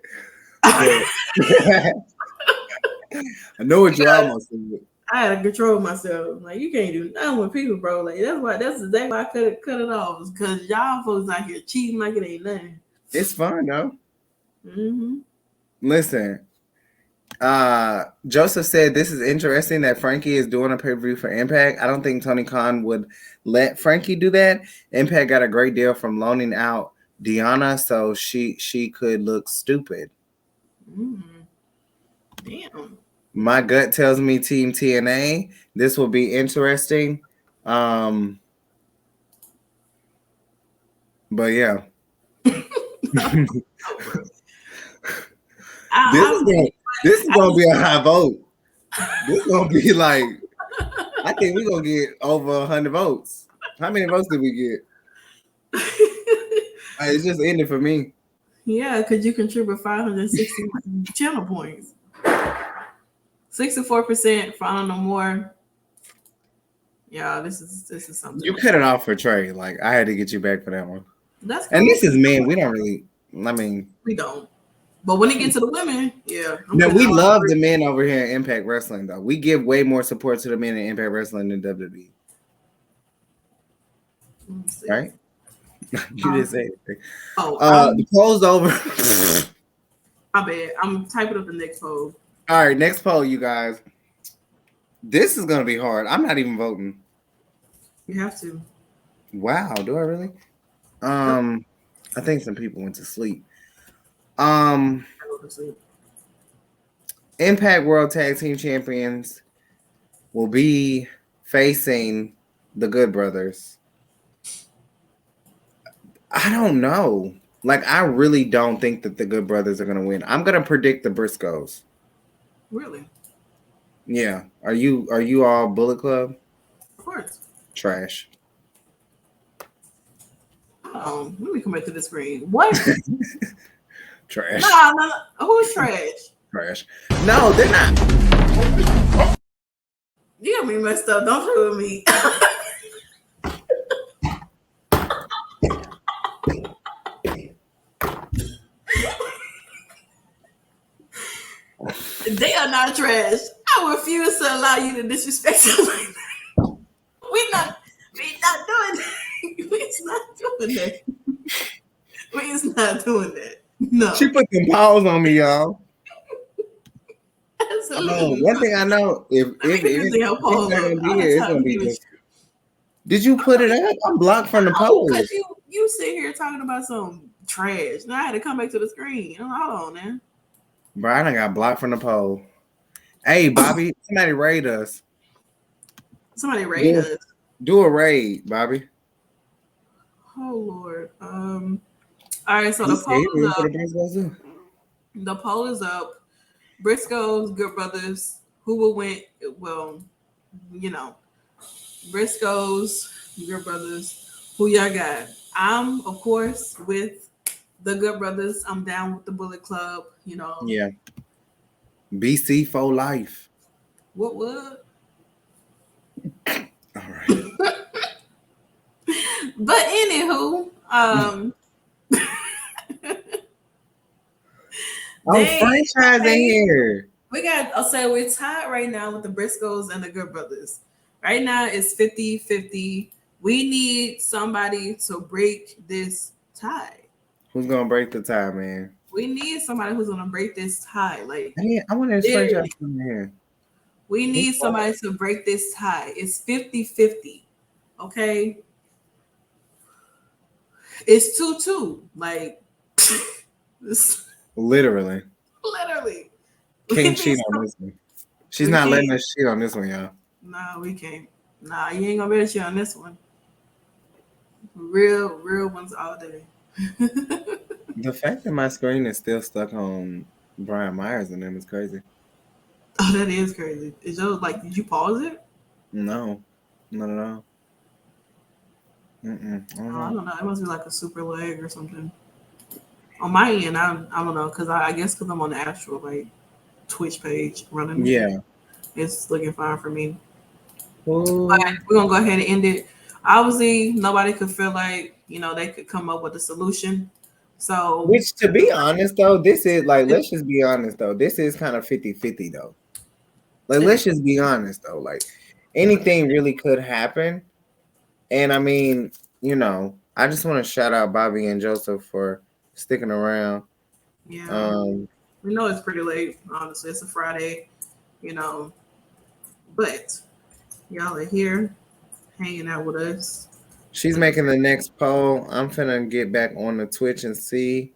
I know what you almost said. I had to control myself. Like you can't do nothing with people, bro. Like that's exactly why I cut it off. Because y'all folks out here cheating like it ain't nothing. It's fun though. Mm-hmm. Listen, Joseph said this is interesting that Frankie is doing a pay-per-view for Impact. I don't think Tony Khan would let Frankie do that. Impact got a great deal from loaning out DEONNA, so she could look stupid. Mm-hmm. Damn. My gut tells me Team TNA. This will be interesting. But yeah. This is gonna be a high vote. This is gonna be like, I think we're gonna get over 100 votes. How many votes did we get? It's just ended for me. Yeah, because you contribute 560 channel points. 64% for Honor No More. Yeah, this is something. You cut it off for Trey. Like I had to get you back for that one. That's And cool. this is men. We don't really. I mean, We don't. But when it gets to the women, yeah. no, we love the men over here in Impact Wrestling, though. We give way more support to the men in Impact Wrestling than WWE. Right? You didn't say anything. The poll's over. My bad. I'm typing up the next poll. All right, next poll, you guys. This is gonna be hard. I'm not even voting. You have to. Wow, do I really? I think some people went to sleep. Impact World Tag Team Champions will be facing the Good Brothers. I don't know. Like, I really don't think that the Good Brothers are gonna win. I'm gonna predict the Briscoes. Really? Yeah. Are you all Bullet Club? Of course. Trash. Let me come back to the screen. What? Trash. No. Who's trash? Trash. No, they're not. You got me messed up. Don't play with me. They are not trash. I refuse to allow you to disrespect them like that. We're not doing that. We're not doing that. We're not doing that. No. She put some paws on me, y'all. Absolutely. One thing I know, if it's not gonna be here, it's gonna be just. Did you put it up? I'm blocked from the post. Because you sit here talking about some trash. Now I had to come back to the screen. Hold on, man. Bro, I done got blocked from the poll. Hey, Bobby, somebody raid us. Somebody raid us. Do a raid, Bobby. Oh Lord. All right, so the poll is up. The poll is up. Briscoes, Good Brothers, who will win? Well, you know, Briscoes, Good Brothers, who y'all got? I'm, of course, with the Good Brothers. I'm down with the Bullet Club, you know. Yeah. BC for life. What? All right. But anywho, franchise in here. We got, I'll say we're tied right now with the Briscoes and the Good Brothers. Right now it's 50-50. We need somebody to break this tie. Who's gonna break the tie, man? We need somebody who's gonna break this tie. Like, I want this franchise in here. We need somebody to break this tie. It's 50-50. Okay. It's 2-2. Like, literally. Can't cheat on this one. She's not letting us cheat on this one, y'all. Nah, we can't. Nah, you ain't gonna be able to cheat on this one. Real ones all day. The fact that my screen is still stuck on Brian Myers and them is crazy. Oh, that is crazy. Is those like? Did you pause it? No, not at all. I don't know. It must be like a super lag or something. On my end, I don't know, because I guess because I'm on the actual like Twitch page running. Yeah, it's looking fine for me. Ooh. But we're gonna go ahead and end it. Obviously, nobody could feel like they could come up with a solution. So, which, to be honest, though, this is like, let's just be honest, though, this is kind of 50-50, though. Like, let's just be honest, though. Like, anything really could happen. And I mean, I just want to shout out Bobby and Joseph for sticking around. Yeah. We know it's pretty late, honestly. It's a Friday, but y'all are here hanging out with us. She's making the next poll. I'm finna get back on the Twitch and see.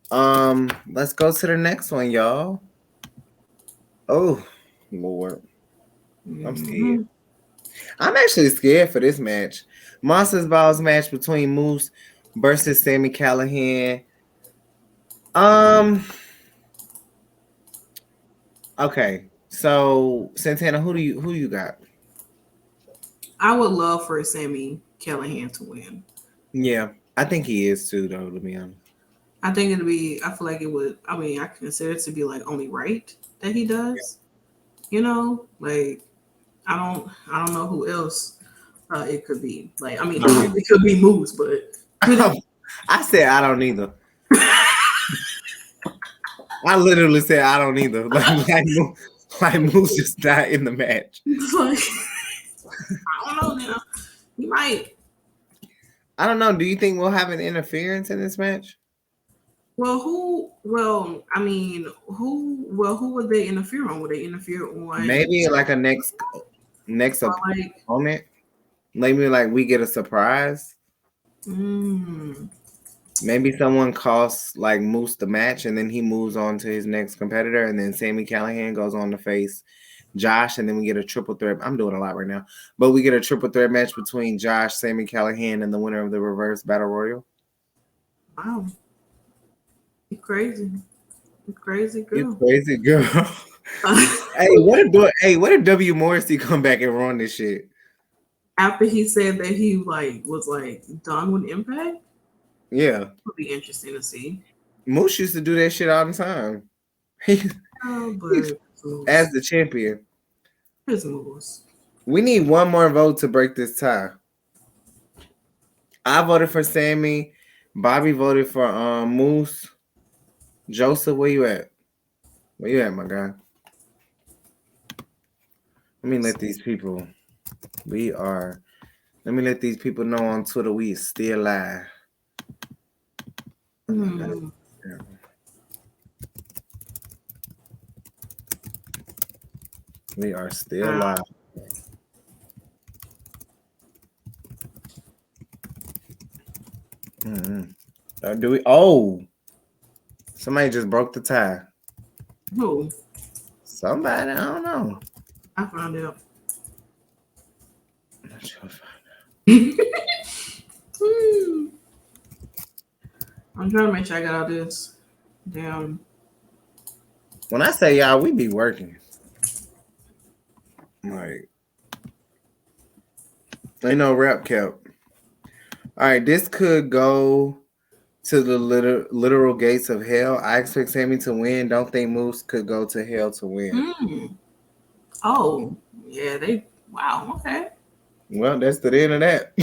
Let's go to the next one, y'all. Oh, Lord. I'm scared. I'm actually scared for this match. Monsters Balls match between Moose versus Sami Callihan. Okay, so Santana, who do you got? I would love for Sami Callihan to win. Yeah, I think he is too, though, to be honest. I think it'd be, I feel like it would, I consider it to be like only right that he does. Like I don't know who else it could be. Like, it could be Moose, but I said I don't either. I literally said I don't either. Like Moose just died in the match. Like, I don't know now. He might. I don't know. Do you think we'll have an interference in this match? Well, who would they interfere on? Would they interfere on maybe like a next opponent? Maybe like we get a surprise. Maybe someone costs like Moose the match and then he moves on to his next competitor, and then Sami Callihan goes on to face Josh, and then we get a triple threat. I'm doing a lot right now, but we get a triple threat match between Josh, Sami Callihan, and the winner of the Reverse Battle Royal. Wow. You crazy. You crazy girl. You crazy girl. Hey, what if W Morrissey come back and run this shit? After he said that he was done with Impact? Yeah. It'll be interesting to see. Moose used to do that shit all the time. But as the champion. His moves. We need one more vote to break this tie. I voted for Sammy. Bobby voted for Moose. Joseph, where you at? Where you at, my guy? Let me let these people. Let me let these people know on Twitter we is still live. We are still live. Do we? Oh, somebody just broke the tie. Who? Somebody, I don't know. I found out. I'm not sure if I I'm trying to make sure I got all this down. When I say y'all, we be working. Like, ain't no rep kept. All right, this could go to the literal gates of hell. I expect Sammy to win. Don't think Moose could go to hell to win. Oh, yeah, wow, okay. Well, that's the end of that.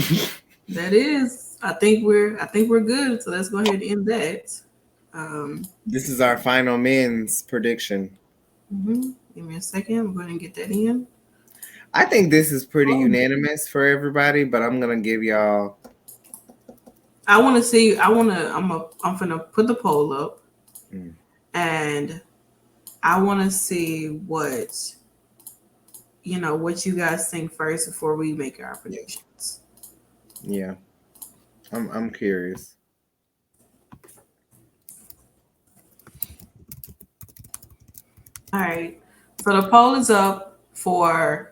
That is. I think we're good. So let's go ahead and end that. This is our final men's prediction. Give me a second. I'm going to get that in. I think this is pretty unanimous for everybody, but I'm gonna give y'all. I'm gonna put the poll up, and I want to see what you guys think first before we make our predictions. Yeah, I'm curious. All right, so the poll is up for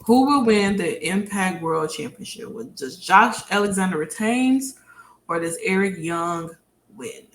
who will win the Impact World Championship. Does Josh Alexander retains, or does Eric Young win?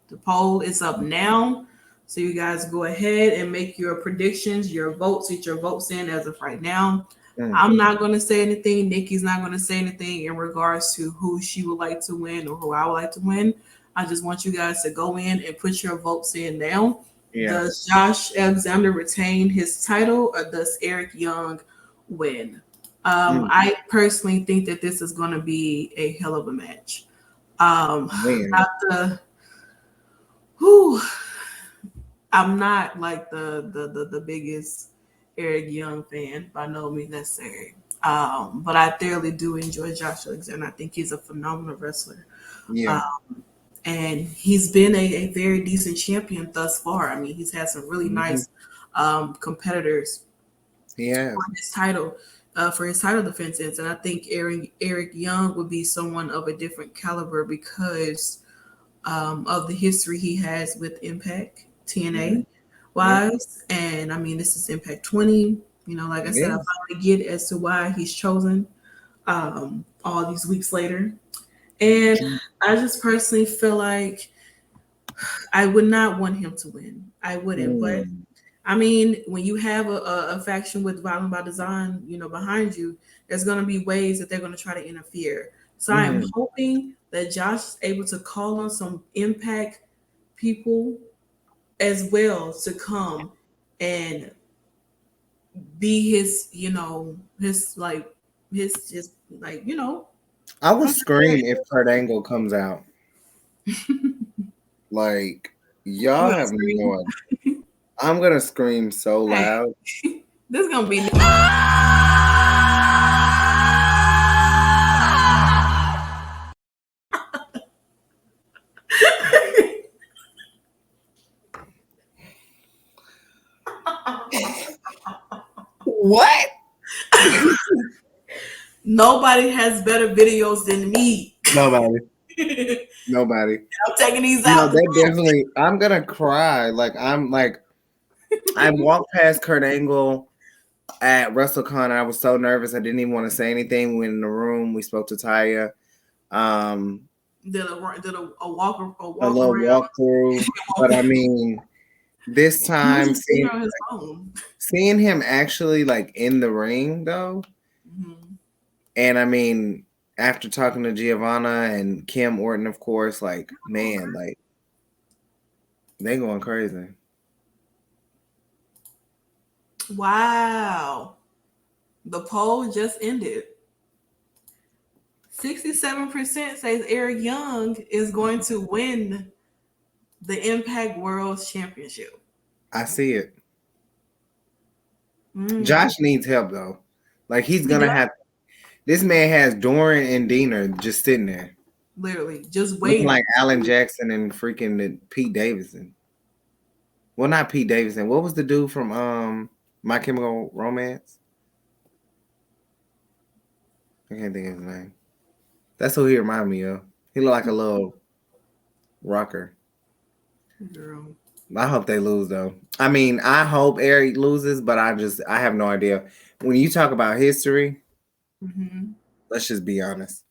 The poll is up now, so you guys go ahead and make your predictions, your votes, get your votes in as of right now. I'm not going to say anything. Nikki's not going to say anything in regards to who she would like to win or who I would like to win. I just want you guys to go in and put your votes in now. Yeah. Does Josh Alexander retain his title, or does Eric Young win? I personally think that this is going to be a hell of a match. I'm not like the biggest Eric Young fan by no means necessary. But I thoroughly do enjoy Josh Alexander. I think he's a phenomenal wrestler. Yeah. And he's been a very decent champion thus far. I mean, he's had some really nice competitors for his title defenses. And I think Eric Young would be someone of a different caliber because of the history he has with Impact, TNA wise. And I mean, this is Impact 20. Like I said, I finally get as to why he's chosen all these weeks later. And I just personally feel like I would not want him to win. I wouldn't. But I mean, when you have a faction with Violent by Design, behind you, there's going to be ways that they're going to try to interfere. So I am hoping that Josh is able to call on some Impact people as well to come and be his I would scream if Kurt Angle comes out. Like, y'all have no idea. I'm gonna scream so loud. This is gonna be What? Nobody has better videos than me. Nobody. I'm taking these out. That definitely. I'm gonna cry. Like I'm like, I walked past Kurt Angle at WrestleCon, and I was so nervous I didn't even want to say anything. We went in the room, we spoke to Taya. Did a A little around. walkthrough. But I mean, this time seeing him actually like in the ring though. Mm-hmm. And I mean, after talking to Giovanna and Kim Orton, of course, like, man, like they going crazy. Wow. The poll just ended. 67% says Eric Young is going to win the Impact World Championship. I see it. Josh needs help though. Like he's gonna have. This man has Doran and Diener just sitting there, literally just looking waiting, like Alan Jackson and freaking Pete Davidson. Well, not Pete Davidson. What was the dude from My Chemical Romance? I can't think of his name. That's who he reminded me of. He looked like a little rocker. Girl. I hope they lose though. I mean, I hope Eric loses, but I have no idea. When you talk about history, let's just be honest.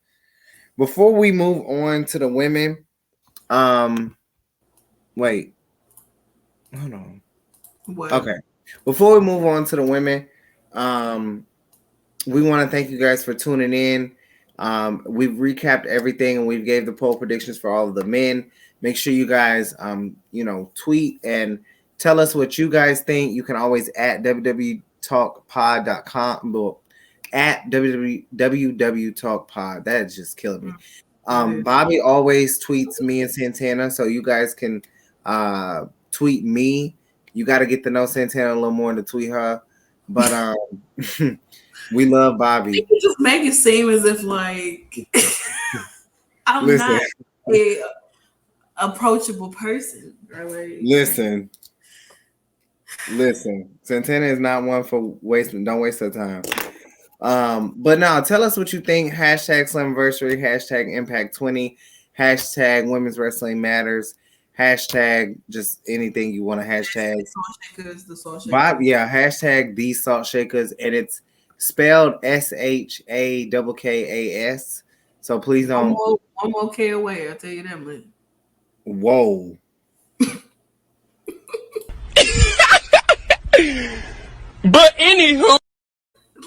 Before we move on to the women, wait. Hold on. What? Okay. Before we move on to the women, we want to thank you guys for tuning in. We've recapped everything and we've gave the poll predictions for all of the men. Make sure you guys, tweet and tell us what you guys think. You can always at www.talkpod.com, at www.talkpod. That is just killing me. Bobby always tweets me and Santana, so you guys can tweet me. You got to get to know Santana a little more to tweet her, but we love Bobby. You just make it seem as if like I'm not a approachable person. Like, listen. Santana is not one for wasting. Don't waste her time. But now tell us what you think. Hashtag Slammiversary, hashtag Impact 20, hashtag Women's Wrestling Matters, hashtag just anything you want to hashtag. The Salt Shakkas. Bob, yeah, hashtag the Salt Shakkas, and it's spelled SHAKKAS. So please don't. One more K away. I'll tell you that much. Whoa. But anywho,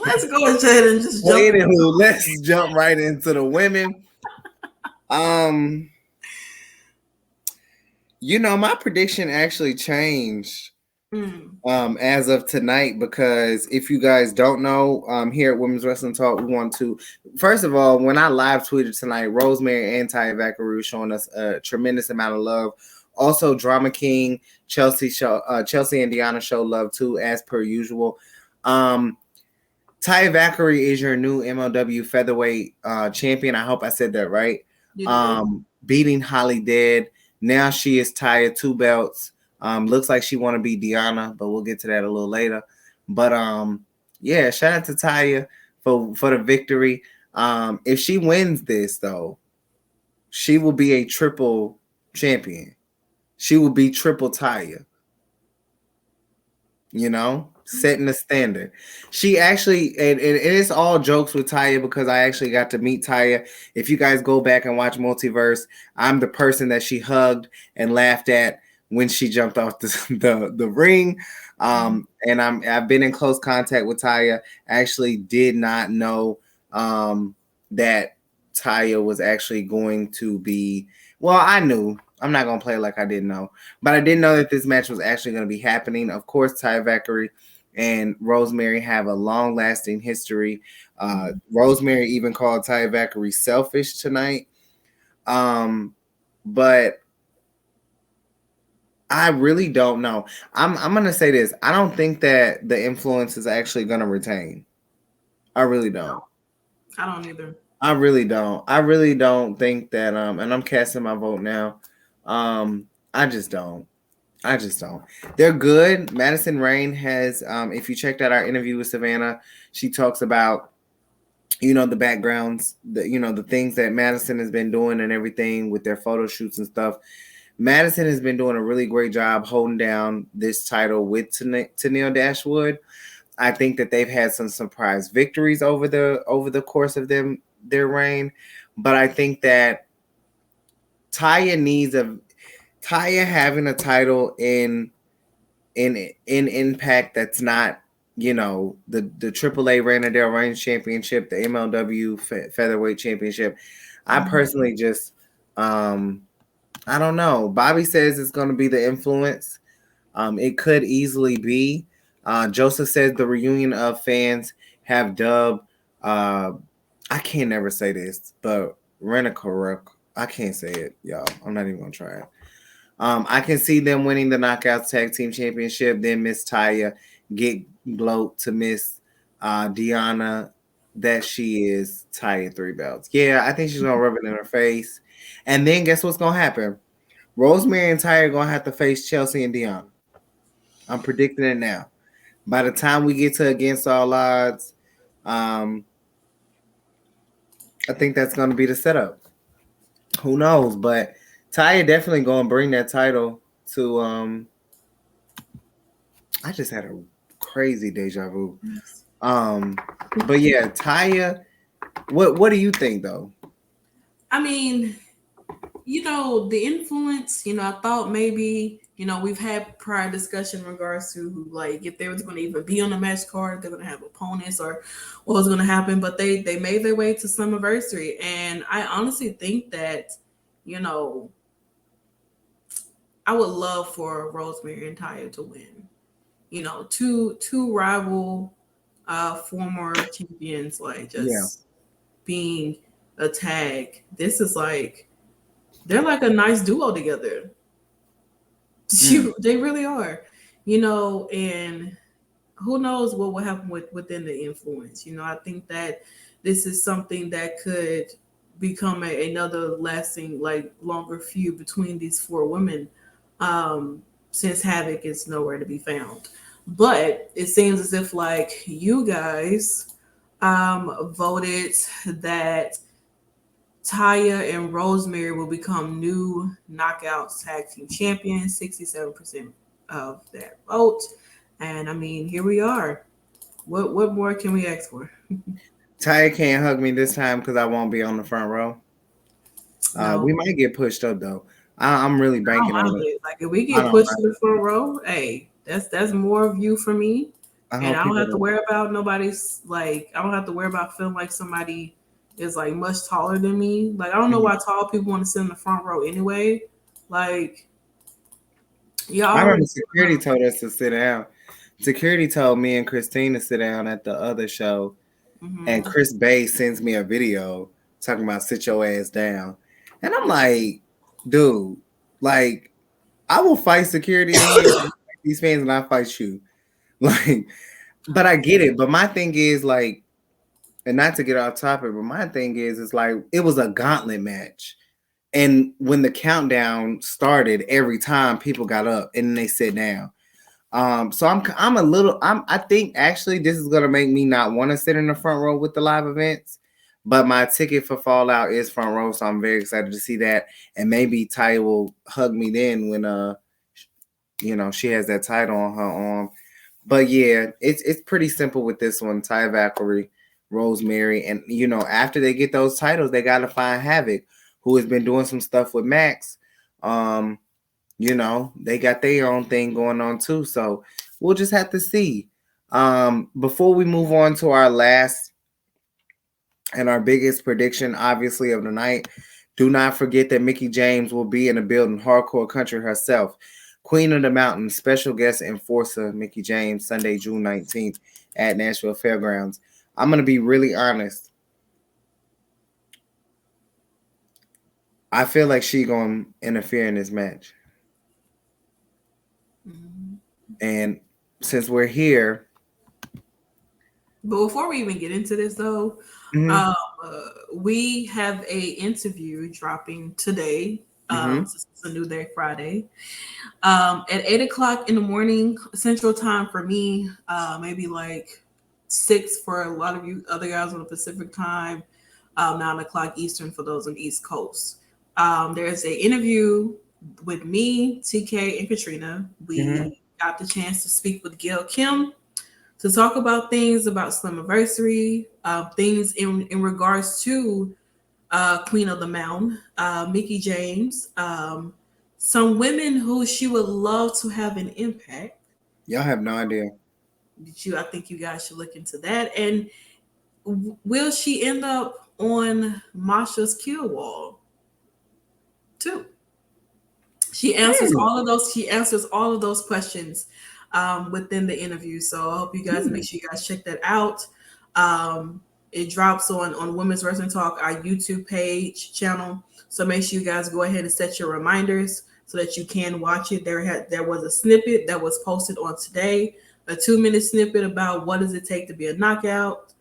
let's go ahead and just jump. Anywho, let's jump right into the women. My prediction actually changed as of tonight, because if you guys don't know, here at Women's Wrestling Talk, we want to, first of all, when I live tweeted tonight, Rosemary and Taya Valkyrie were showing us a tremendous amount of love. Also, Drama King, Chelsea and DEONNA show love too, as per usual. Taya Valkyrie is your new MLW featherweight champion. I hope I said that right. Beating Holly Dead. Now she is Taya, 2 belts. Looks like she want to be DEONNA, but we'll get to that a little later. But yeah, shout out to Taya for the victory. If she wins this though, she will be a triple champion. She will be triple Taya. Setting the standard. She actually, and it's all jokes with Taya, because I actually got to meet Taya. If you guys go back and watch Multiverse, I'm the person that she hugged and laughed at when she jumped off the ring. And I've been in close contact with Taya. I actually did not know that Taya was actually going to be. Well, I knew. I'm not going to play like I didn't know. But I didn't know that this match was actually going to be happening. Of course, Taya Valkyrie and Rosemary have a long-lasting history. Rosemary even called Taya Valkyrie selfish tonight. But I really don't know. I'm going to say this. I don't think that the influence is actually going to retain. I really don't. I don't either. I really don't. I really don't think that, and I'm casting my vote now. I just don't. They're good. Madison Rain has, if you checked out our interview with Savannah, she talks about, the backgrounds, the things that Madison has been doing and everything with their photo shoots and stuff. Madison has been doing a really great job holding down this title with Tennille Dashwood. I think that they've had some surprise victories over the course of their reign, but I think that Taya having a title in Impact that's not, you know, the AAA Rainadale Reigns Championship, the MLW Featherweight Championship. I personally just I don't know. Bobby says it's going to be the influence. It could easily be. Joseph says the reunion of fans have dubbed. I can't never say this, but Renicaruk. I can't say it, y'all. I'm not even gonna try it. I can see them winning the Knockouts Tag Team Championship. Then Miss Taya get gloat to Miss DEONNA that she is Taya 3 belts. Yeah, I think she's gonna rub it in her face. And then guess what's gonna happen? Rosemary and Taya are gonna have to face Chelsea and DEONNA. I'm predicting it now. By the time we get to Against All Odds, I think that's gonna be the setup. Who knows? But Taya definitely gonna bring that title to I just had a crazy deja vu. But yeah, Taya, what do you think though? I mean, you know, the influence, you know, I thought maybe, you know, we've had prior discussion in regards to like if they was going to even be on the match card, they're going to have opponents or what was going to happen, but they made their way to Slammiversary, and I honestly think that, you know, I would love for Rosemary and Taya to win. You know, two rival former champions, like just being a tag. This is like they're like a nice duo together. They really are, you know, and who knows what will happen within the influence. You know, I think that this is something that could become another lasting, like longer feud between these four women, since Havoc is nowhere to be found. But it seems as if like you guys voted that Taya and Rosemary will become new Knockouts Tag Team Champions, 67% of that vote. And I mean, here we are. What more can we ask for? Taya can't hug me this time because I won't be on the front row. No. We might get pushed up though. I'm really banking on it. Like if we get pushed to the front row, hey, that's more view for me. And I don't have to worry about nobody's like I don't have to worry about feeling like somebody is like much taller than me. Like I don't know why tall people want to sit in the front row anyway. Like I remember security told us to sit down. Security told me and Christine to sit down at the other show. And Chris Bay sends me a video talking about sit your ass down. And I'm like, dude, like I will fight security in here, these fans, and I fight you. Like, but I get it. But my thing is like, and not to get off topic, but my thing is like it was a gauntlet match. And when the countdown started, every time people got up and then they sit down. So I think actually this is gonna make me not want to sit in the front row with the live events, but my ticket for Fallout is front row, so I'm very excited to see that. And maybe Taya will hug me then when you know, she has that title on her arm. But yeah, it's pretty simple with this one. Taya Valkyrie, Rosemary, and you know, after they get those titles, they gotta find Havoc, who has been doing some stuff with Max. You know, they got their own thing going on too. So we'll just have to see. Before we move on to our last and our biggest prediction, obviously, of the night, do not forget that Mickie James will be in the building, Hardcore Country herself. Queen of the Mountain, special guest enforcer, Mickie James, Sunday, June 19th at Nashville Fairgrounds. I'm going to be really honest. I feel like she's going to interfere in this match. And since we're here, but before we even get into this though, we have a interview dropping today. Since it's a new day, Friday, at 8:00 in the morning Central Time for me, maybe like 6 for a lot of you other guys on the Pacific Time, 9:00 Eastern for those on the East Coast. There's an interview with me, TK, and Katrina, we got the chance to speak with Gail Kim to talk about things about Slammiversary, things in regards to Queen of the Mound, Mickie James, some women who she would love to have an impact. Y'all have no idea. I think you guys should look into that. And will she end up on Masha's kill wall too? She answers all of those. She answers all of those questions within the interview. So I hope you guys make sure you guys check that out. It drops on Women's Wrestling Talk, our YouTube page channel. So make sure you guys go ahead and set your reminders so that you can watch it. There was a snippet that was posted on today, a 2-minute snippet about what does it take to be a knockout.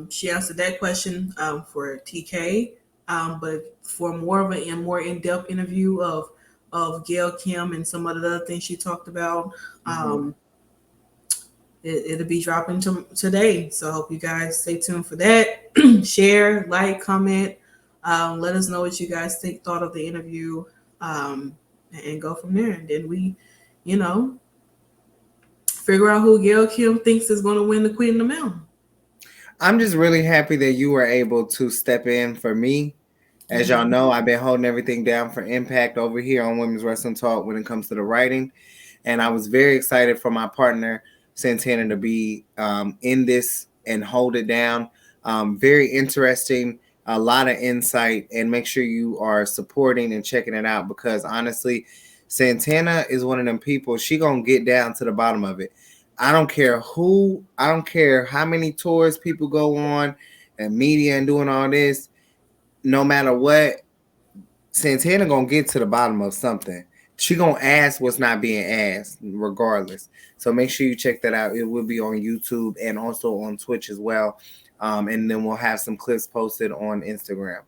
She answered that question for TK, but for more of a more in-depth interview of Gail Kim and some of the other things she talked about, it'll be dropping today. So I hope you guys stay tuned for that. Share, like, comment. Let us know what you guys thought of the interview, and go from there. And then we, figure out who Gail Kim thinks is going to win the Queen of the Mountain. I'm just really happy that you were able to step in for me. As y'all know, I've been holding everything down for Impact over here on Women's Wrestling Talk when it comes to the writing. And I was very excited for my partner, Santana, to be in this and hold it down. Very interesting, a lot of insight, and make sure you are supporting and checking it out because honestly, Santana is one of them people. She gonna get down to the bottom of it. I don't care who, I don't care how many tours people go on and media and doing all this. No matter what, Santana gonna get to the bottom of something. She gonna ask what's not being asked, regardless. So make sure you check that out. It will be on YouTube and also on Twitch as well. And then we'll have some clips posted on Instagram.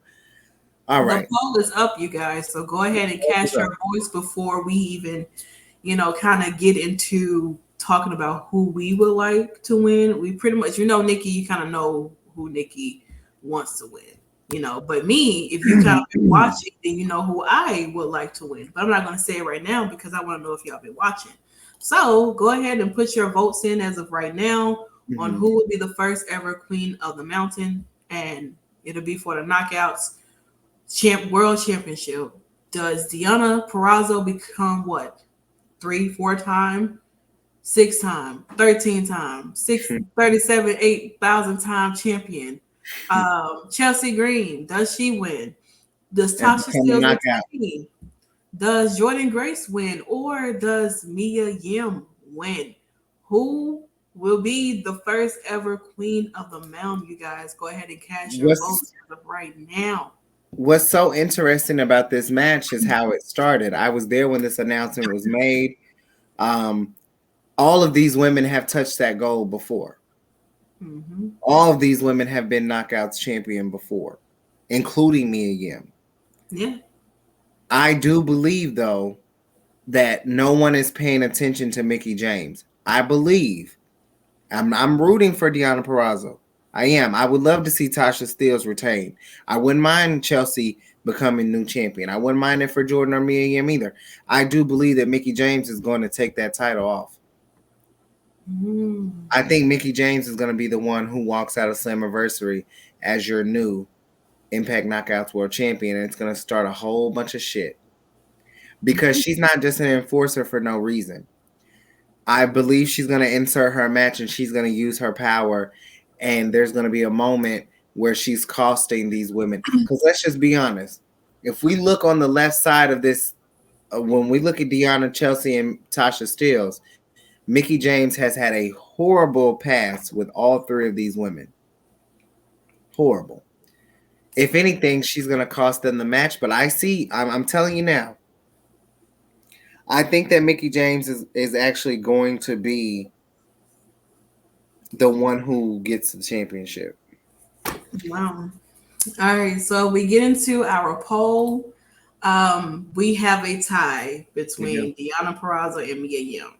All right. The poll is up, you guys. So go ahead and cast your voice before we even, kind of get into talking about who we would like to win. We pretty much, Nikki, you kind of know who Nikki wants to win. But me, if you kind of been watching, then you know who I would like to win. But I'm not going to say it right now because I want to know if y'all been watching. So go ahead and put your votes in as of right now on who would be the first ever Queen of the Mountain. And it'll be for the Knockouts World Championship. Does DEONNA PURRAZZO become what? 3, 4 time, 6 time, 13 time, 37, 8,000 time champion? Chelsea Green, does she win? Does Tasha Steelz retain? Does Jordan Grace win, or does Mia Yim win? Who will be the first ever Queen of the Mound? You guys go ahead and cast your votes as of right now. What's so interesting about this match is how it started. I was there when this announcement was made. All of these women have touched that goal before. All of these women have been Knockouts champion before, including Mia Yim. Yeah. I do believe, though, that no one is paying attention to Mickie James. I believe. I'm rooting for DEONNA PURRAZZO. I am. I would love to see Tasha Steelz retain. I wouldn't mind Chelsea becoming new champion. I wouldn't mind it for Jordan or Mia Yim either. I do believe that Mickie James is going to take that title off. I think Mickie James is going to be the one who walks out of Slammiversary as your new Impact Knockouts World Champion, and it's going to start a whole bunch of shit because she's not just an enforcer for no reason. I believe she's going to insert her match and she's going to use her power, and there's going to be a moment where she's costing these women. Because let's just be honest. If we look on the left side of this, when we look at DEONNA, Chelsea, and Tasha Steelz, Mickie James has had a horrible past with all 3 of these women. Horrible. If anything, she's going to cost them the match. But I'm telling you now, I think that Mickie James is actually going to be the one who gets the championship. Wow. All right. So we get into our poll. We have a tie between DEONNA PURRAZZO and Mia Yim.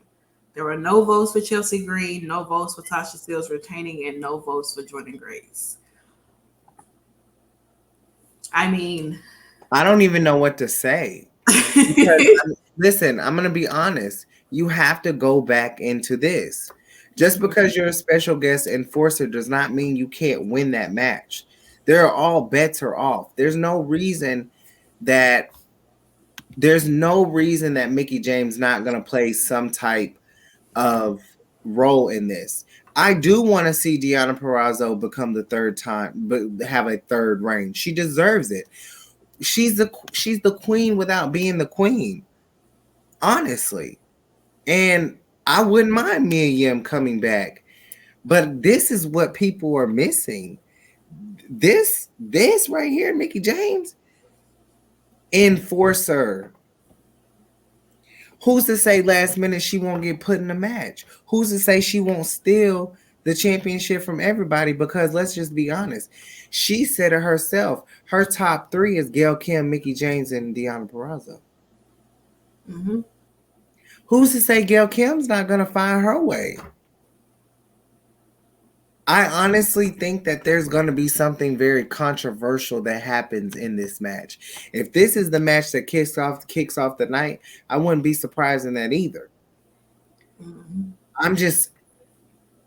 There were no votes for Chelsea Green, no votes for Tasha Steelz retaining, and no votes for Jordan Grace. I mean, I don't even know what to say. Because listen, I'm gonna be honest. You have to go back into this. Just because you're a special guest enforcer does not mean you can't win that match. They're all bets are off. That there's no reason that Mickie James not gonna play some type of role in this. I do want to see DEONNA Purrazzo become the third time, but have a third reign. She deserves it. She's the queen without being the queen, honestly. And I wouldn't mind Mia Yim coming back, but this is what people are missing. This right here, Mickie James, enforcer. Who's to say last minute she won't get put in a match? Who's to say she won't steal the championship from everybody? Because let's just be honest. She said it herself. Her top three is Gail Kim, Mickie James, and DEONNA Purrazzo. Mm-hmm. Who's to say Gail Kim's not going to find her way? I honestly think that there's going to be something very controversial that happens in this match. If this is the match that kicks off the night, I wouldn't be surprised in that either. Mm-hmm.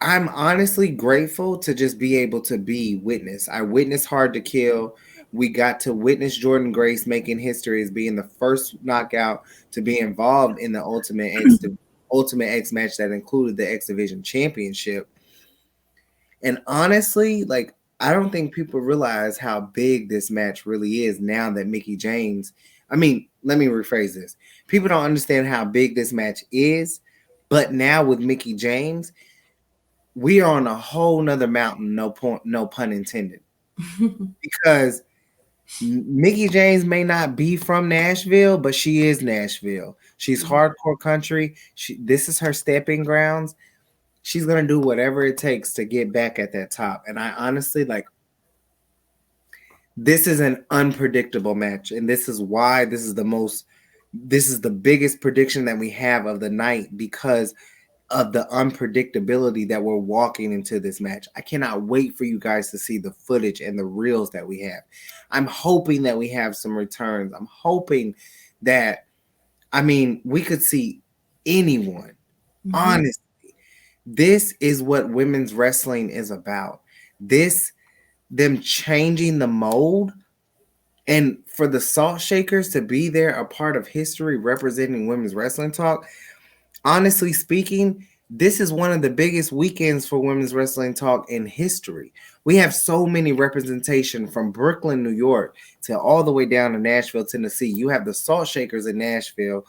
I'm honestly grateful to just be able to be witness. I witnessed Hard to Kill. We got to witness Jordynne Grace making history as being the first knockout to be involved in the Ultimate X match that included the X Division Championship. And honestly, like, I don't think people realize how big this match really is now that Mickie James, let me rephrase this. People don't understand how big this match is, but now with Mickie James, we are on a whole nother mountain, no pun intended. Because Mickie James may not be from Nashville, but she is Nashville. She's hardcore country. This is her stepping grounds. She's going to do whatever it takes to get back at that top. And I honestly, this is an unpredictable match. And this is why this is the biggest prediction that we have of the night, because of the unpredictability that we're walking into this match. I cannot wait for you guys to see the footage and the reels that we have. I'm hoping that we have some returns. I'm hoping that, we could see anyone. Mm-hmm. Honestly. This is what women's wrestling is about. Them changing the mold, and for the Salt Shakkas to be there, a part of history representing women's wrestling talk. Honestly speaking, this is one of the biggest weekends for women's wrestling talk in history. We have so many representation from Brooklyn, New York, to all the way down to Nashville, Tennessee. You have the Salt Shakkas in Nashville.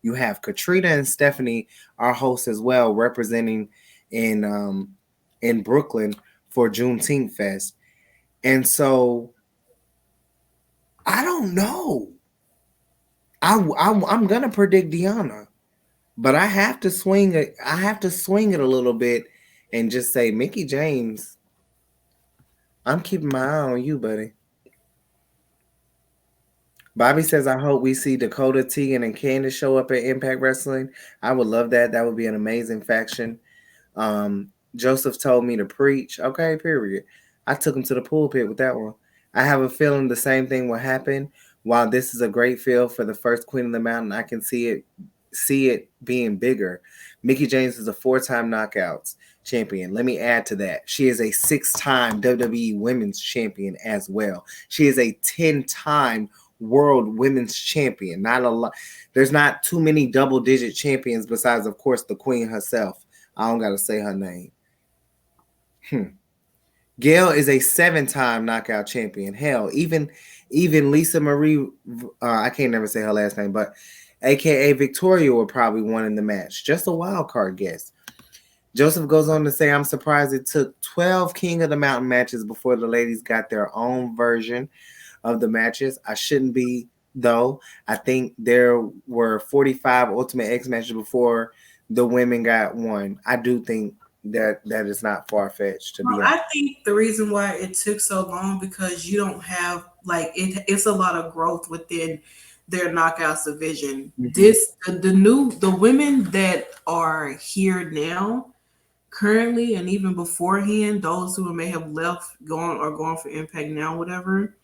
You have Katrina and Stephanie, our hosts as well, representing in Brooklyn for Juneteenth Fest. And so I don't know. I'm gonna predict DEONNA, but I have to swing it. I have to swing it a little bit and just say, Mickie James, I'm keeping my eye on you, buddy. Bobby says, I hope we see Dakota, Tegan, and Candice show up at Impact Wrestling. I would love that. That would be an amazing faction. Joseph told me to preach. Okay, period. I took him to the pulpit with that one. I have a feeling the same thing will happen. While this is a great feel for the first Queen of the Mountain, I can see it being bigger. Mickie James is a 4-time knockouts champion. Let me add to that. She is a 6-time WWE Women's Champion as well. She is a 10-time World Women's Champion. Not a lot. There's not too many double-digit champions besides, of course, the Queen herself. I don't gotta say her name. Gail is a 7-time knockout champion. Hell, even Lisa Marie, I can't never say her last name, but AKA Victoria will probably win in the match. Just a wild card guess. Joseph goes on to say, I'm surprised it took 12 King of the Mountain matches before the ladies got their own version of the matches. I shouldn't be, though. I think there were 45 Ultimate X matches before the women got one. I do think that is not far-fetched to be honest. I think the reason why it took so long because you don't have it's a lot of growth within their knockouts division. Mm-hmm. The women that are here now currently and even beforehand, those who may have left going for Impact now, whatever,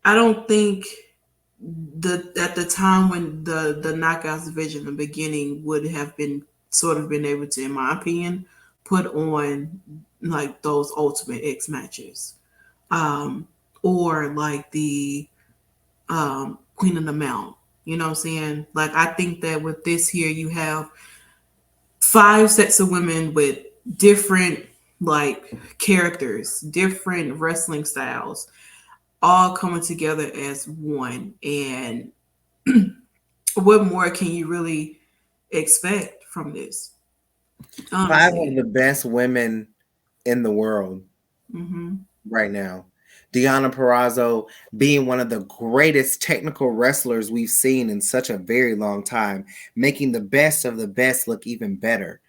I don't think at the time when the knockouts division in the beginning would have been able to, in my opinion, put on like those Ultimate X matches, or like the Queen of the Mountain. You know what I'm saying? Like, I think that with this here, you have 5 sets of women with different like characters, different wrestling styles, all coming together as one. And what more can you really expect from this? 5 of Honestly. the best women in the world right now. DEONNA Purrazzo being one of the greatest technical wrestlers we've seen in such a very long time, making the best of the best look even better.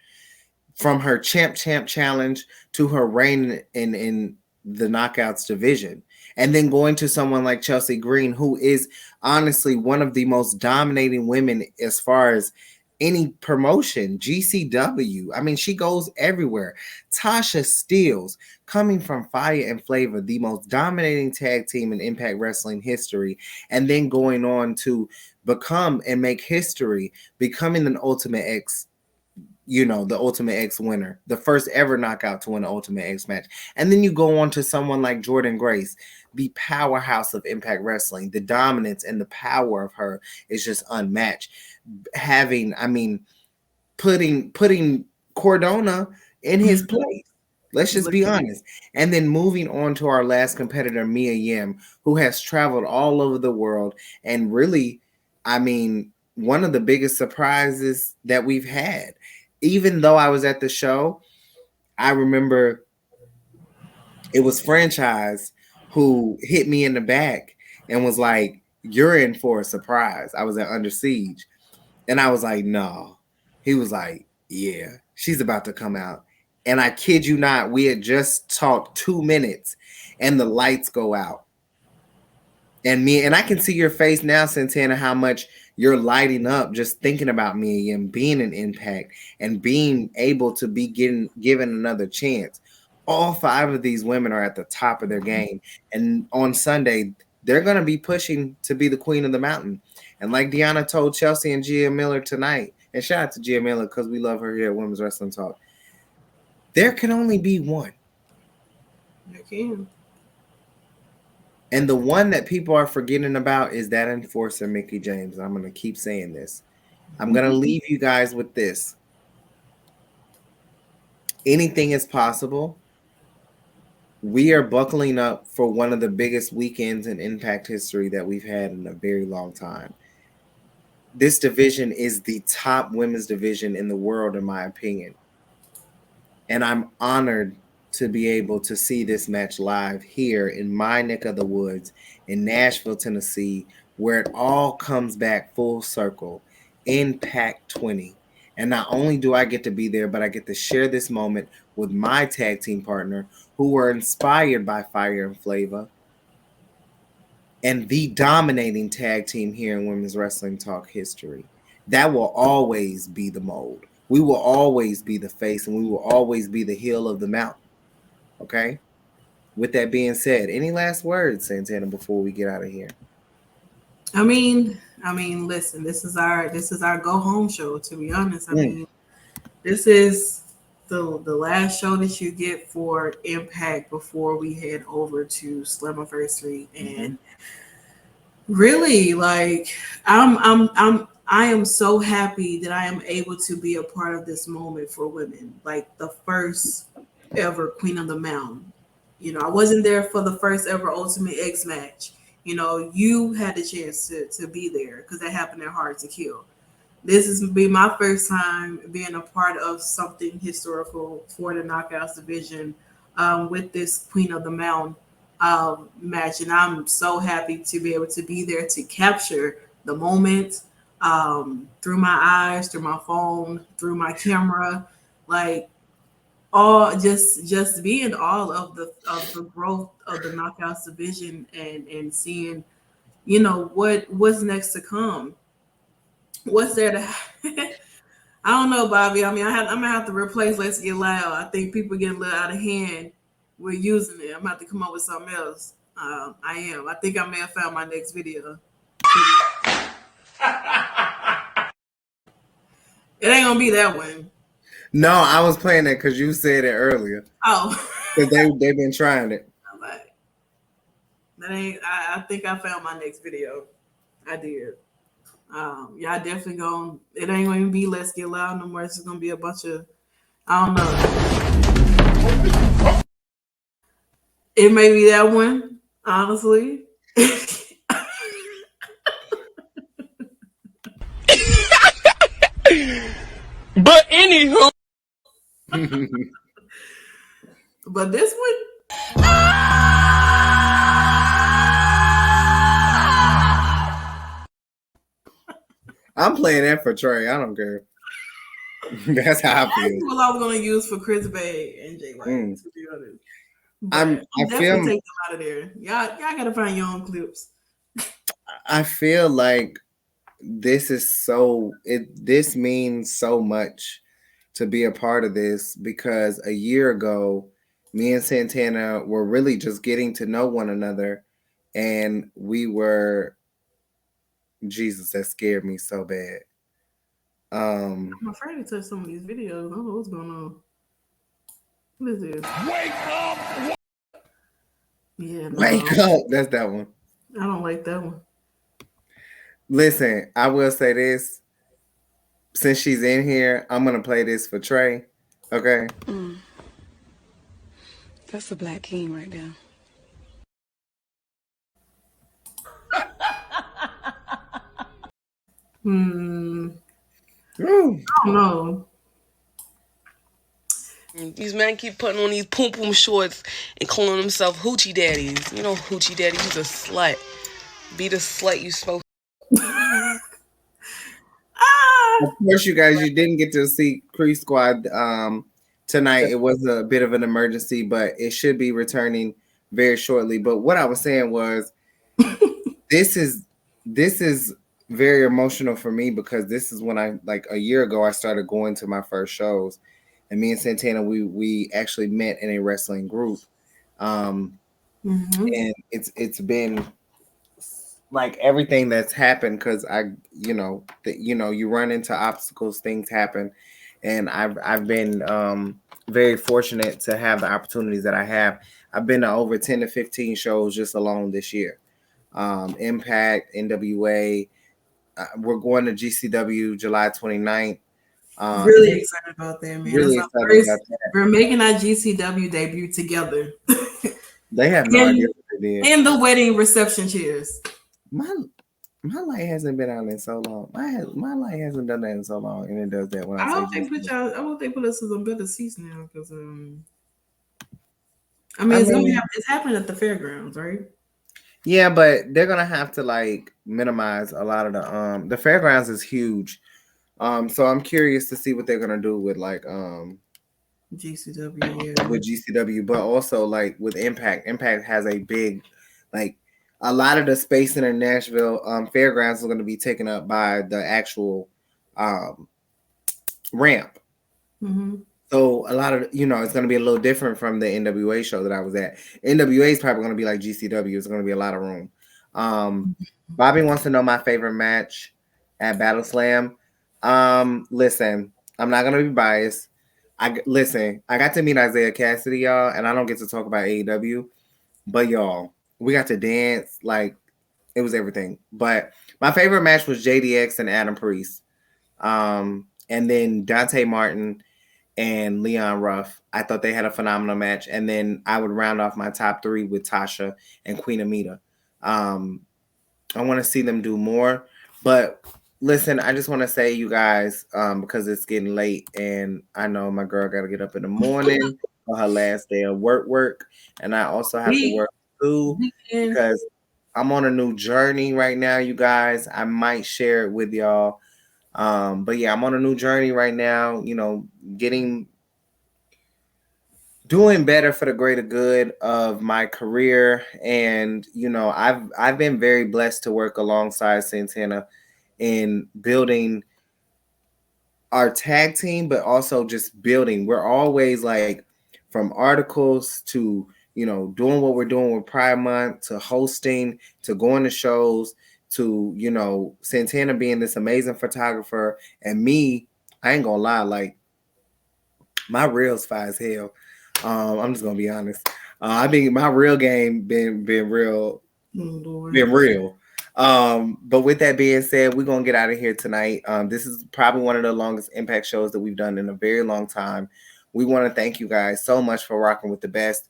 From her champ challenge to her reign in the knockouts division. And then going to someone like Chelsea Green, who is honestly one of the most dominating women as far as any promotion, GCW. I mean, she goes everywhere. Tasha Steelz, coming from Fire and Flavor, the most dominating tag team in Impact Wrestling history, and then going on to become and make history, becoming an Ultimate X, the Ultimate X winner, the first ever knockout to win an Ultimate X match. And then you go on to someone like Jordynne Grace, the powerhouse of Impact Wrestling. The dominance and the power of her is just unmatched. Putting Cardona in his place. Let's just be honest. And then moving on to our last competitor, Mia Yim, who has traveled all over the world and really, one of the biggest surprises that we've had. Even though I was at the show, I remember it was Franchise who hit me in the back and was like, "You're in for a surprise." I was at Under Siege. And I was like, "No." He was like, "Yeah, she's about to come out." And I kid you not, we had just talked 2 minutes and the lights go out. And I can see your face now, Santana, how much you're lighting up just thinking about me and being an Impact and being able to be given another chance. All 5 of these women are at the top of their game. And on Sunday, they're going to be pushing to be the Queen of the Mountain. And like DEONNA told Chelsea and Gia Miller tonight, and shout out to Gia Miller because we love her here at Women's Wrestling Talk, there can only be one. There can. And the one that people are forgetting about is that enforcer, Mickie James. I'm going to keep saying this. I'm going to leave you guys with this. Anything is possible. We are buckling up for one of the biggest weekends in Impact history that we've had in a very long time. This division is the top women's division in the world, in my opinion. And I'm honored to be able to see this match live here in my neck of the woods in Nashville, Tennessee, where it all comes back full circle. Impact 20. And not only do I get to be there, but I get to share this moment with my tag team partner who were inspired by Fire and Flavor and the dominating tag team here in Women's Wrestling Talk history. That will always be the mold. We will always be the face, and we will always be the heel of the mountain. Okay? With that being said, any last words, Santana, before we get out of here? I mean, listen, this is our go home show, to be honest. I mean, this is the last show that you get for Impact before we head over to Slammiversary. And really, like, I am so happy that I am able to be a part of this moment for women, like the first ever Queen of the Mountain. I wasn't there for the first ever Ultimate X match. You had the chance to be there because that happened at Hard to Kill. This is be my first time being a part of something historical for the Knockouts division with this Queen of the Mountain match, and I'm so happy to be able to be there to capture the moment through my eyes, through my phone, through my camera, like all just being all of the growth of the Knockouts division and seeing what's next to come. What's there to I don't know, Bobby. I mean, I'm gonna have to replace Let's Get Loud. I think people getting a little out of hand. We're using it. I'm gonna have to come up with something else. I am. I think I may have found my next video. It ain't gonna be that one. No, I was playing that because you said it earlier. Oh, Because they've been trying it. That ain't. I think I found my next video. I did. Y'all definitely gonna. It ain't gonna be Let's Get Loud no more. It's just gonna be a bunch of. I don't know. It may be that one, honestly. But anywho. But this one. I'm playing that for Trey. I don't care. That's how I feel. That's what I was gonna use for Chris Bay and Jay White. To be honest, I'm definitely take them out of there. Y'all gotta find your own clips. I feel like this means so much to be a part of this because a year ago, me and Santana were really just getting to know one another, and we were. Jesus, that scared me so bad. I'm afraid to touch some of these videos. I don't know what's going on. What is this? Wake up! Yeah, no. Wake up! That's that one. I don't like that one. Listen, I will say this. Since she's in here, I'm gonna play this for Trey. Okay. That's a black king right there. I don't know. These men keep putting on these poom poom shorts and calling themselves hoochie daddies. You know, hoochie daddy, you's a slut. Be the slut you supposed. Of course, you guys, you didn't get to see Cree Squad tonight. It was a bit of an emergency, but it should be returning very shortly. But what I was saying was, this is very emotional for me because this is when a year ago I started going to my first shows, and me and Santana we actually met in a wrestling group, and it's been like everything that's happened because you run into obstacles, things happen, and I've been very fortunate to have the opportunities that I have. I've been to over 10 to 15 shows just alone this year. Impact, NWA. We're going to GCW July 29th. Really excited about that, man. Really excited about that. We're making our GCW debut together. They have no idea what they did. And the wedding reception chairs. My light hasn't been out in so long. My light hasn't done that in so long, and it does that when I hope say I hope they put us in some better seats now because it's happening at the fairgrounds, right? Yeah, but they're gonna have to minimize a lot of the fairgrounds is huge. So I'm curious to see what they're gonna do with GCW, with GCW, but also with Impact. Impact has a big a lot of the space in the Nashville fairgrounds is going to be taken up by the actual ramp. So a lot of it's going to be a little different from the NWA show that I was at. NWA is probably going to be like GCW. It's going to be a lot of room. Bobby wants to know my favorite match at Battle Slam. Listen, I'm not going to be biased. I got to meet Isaiah Cassidy, y'all, and I don't get to talk about AEW, but y'all, we got to dance. It was everything. But my favorite match was JDX and Adam Priest. And then Dante Martin and Leon Ruff. I thought they had a phenomenal match. And then I would round off my top 3 with Tasha and Queen Amita. I want to see them do more. But listen, I just want to say, you guys, because it's getting late and I know my girl got to get up in the morning for her last day of work. And I also have to work too because I'm on a new journey right now, you guys. I might share it with y'all. But yeah, I'm on a new journey right now, doing better for the greater good of my career. And, I've been very blessed to work alongside Santana in building our tag team, but also just building. We're always from articles to, doing what we're doing with Pride Month, to hosting, to going to shows, to, you know, Santana being this amazing photographer, and me, I ain't gonna lie, like my reel's fire as hell. I'm just gonna be honest. I think my real game been real, been real. But with that being said, we're gonna get out of here tonight. This is probably one of the longest Impact shows that we've done in a very long time. We want to thank you guys so much for rocking with the best.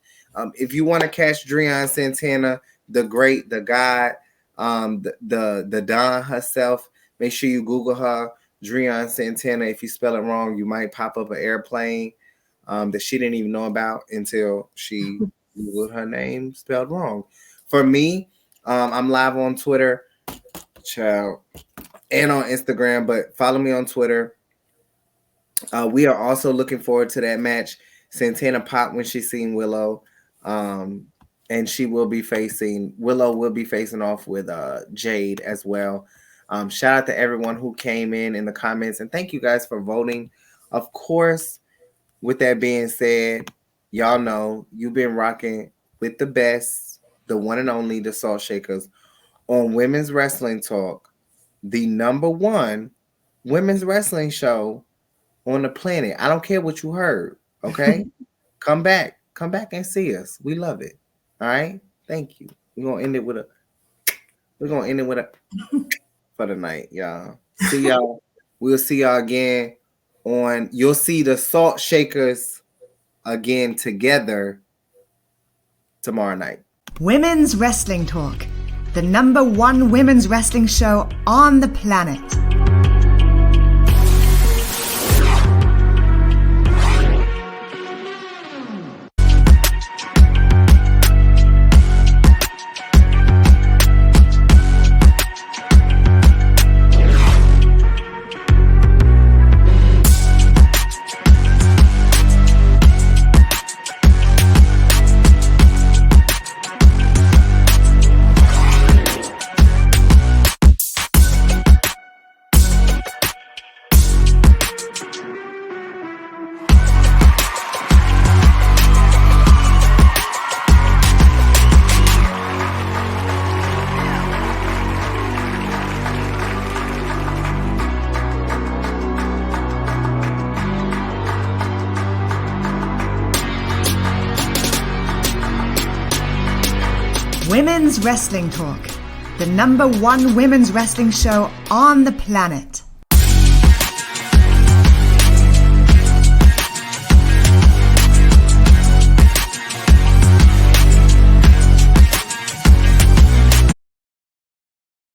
If you want to catch Dreon Santana, the great, the God, the Don herself, make sure you Google her, Dreon Santana. If you spell it wrong, you might pop up an airplane that she didn't even know about until she Googled her name spelled wrong. For me, I'm live on Twitter, child, and on Instagram, but follow me on Twitter. We are also looking forward to that match. Santana popped when she seen Willow, and Willow will be facing off with Jade as well. Shout out to everyone who came in the comments, and thank you guys for voting. Of course, with that being said, y'all know you've been rocking with the best, the one and only, the Salt Shakkas on Women's Wrestling Talk, the #1 women's wrestling show on the planet. I don't care what you heard, okay? Come back and see us. We love it. All right? Thank you. We're gonna end it with a for the night, y'all. See y'all. We'll see y'all again you'll see the Salt Shakkas again together tomorrow night. Women's Wrestling Talk, the #1 women's wrestling show on the planet. Women's Wrestling Talk, the #1 women's wrestling show on the planet.